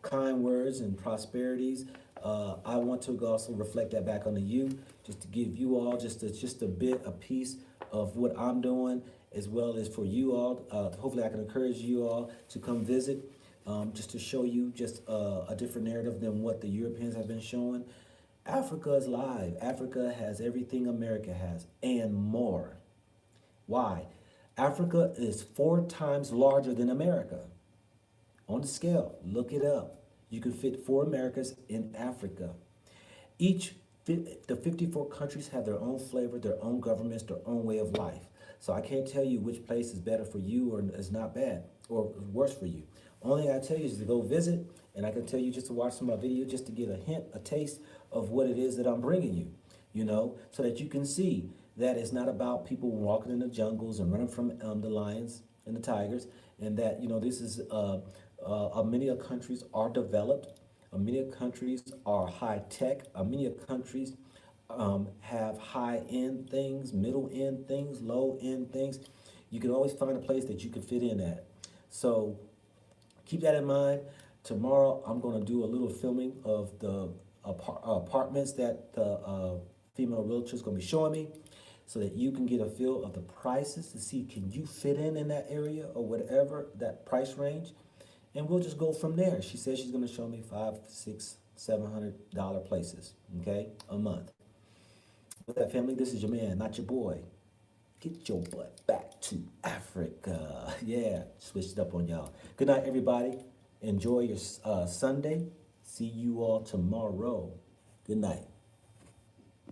kind words and prosperities. I want to also reflect that back onto you, just to give you all just a bit, a piece of what I'm doing, as well as for you all. Hopefully, I can encourage you all to come visit, just to show you just a different narrative than what the Europeans have been showing. Africa is live. Africa has everything America has and more. Why? Africa is 4 times larger than America. On the scale, look it up. You can fit 4 Americas in Africa. The 54 countries have their own flavor, their own governments, their own way of life. So I can't tell you which place is better for you or is not bad or worse for you. Only thing I tell you is to go visit, and I can tell you just to watch some of my videos just to get a hint, a taste of what it is that I'm bringing you, so that you can see that it's not about people walking in the jungles and running from the lions and the tigers, and that, this is, many countries are developed, many countries are high tech, many countries have high end things, middle end things, low end things. You can always find a place that you can fit in at. So keep that in mind. Tomorrow, I'm going to do a little filming of the apartments that the female realtor is going to be showing me, so that you can get a feel of the prices to see, can you fit in that area or whatever, that price range. And we'll just go from there. She says she's going to show me $500, $600, $700 places, okay, a month. With that, family, this is your man, not your boy. Get your butt back to Africa. Yeah, switched up on y'all. Good night, everybody. Enjoy your Sunday. See you all tomorrow. Good night.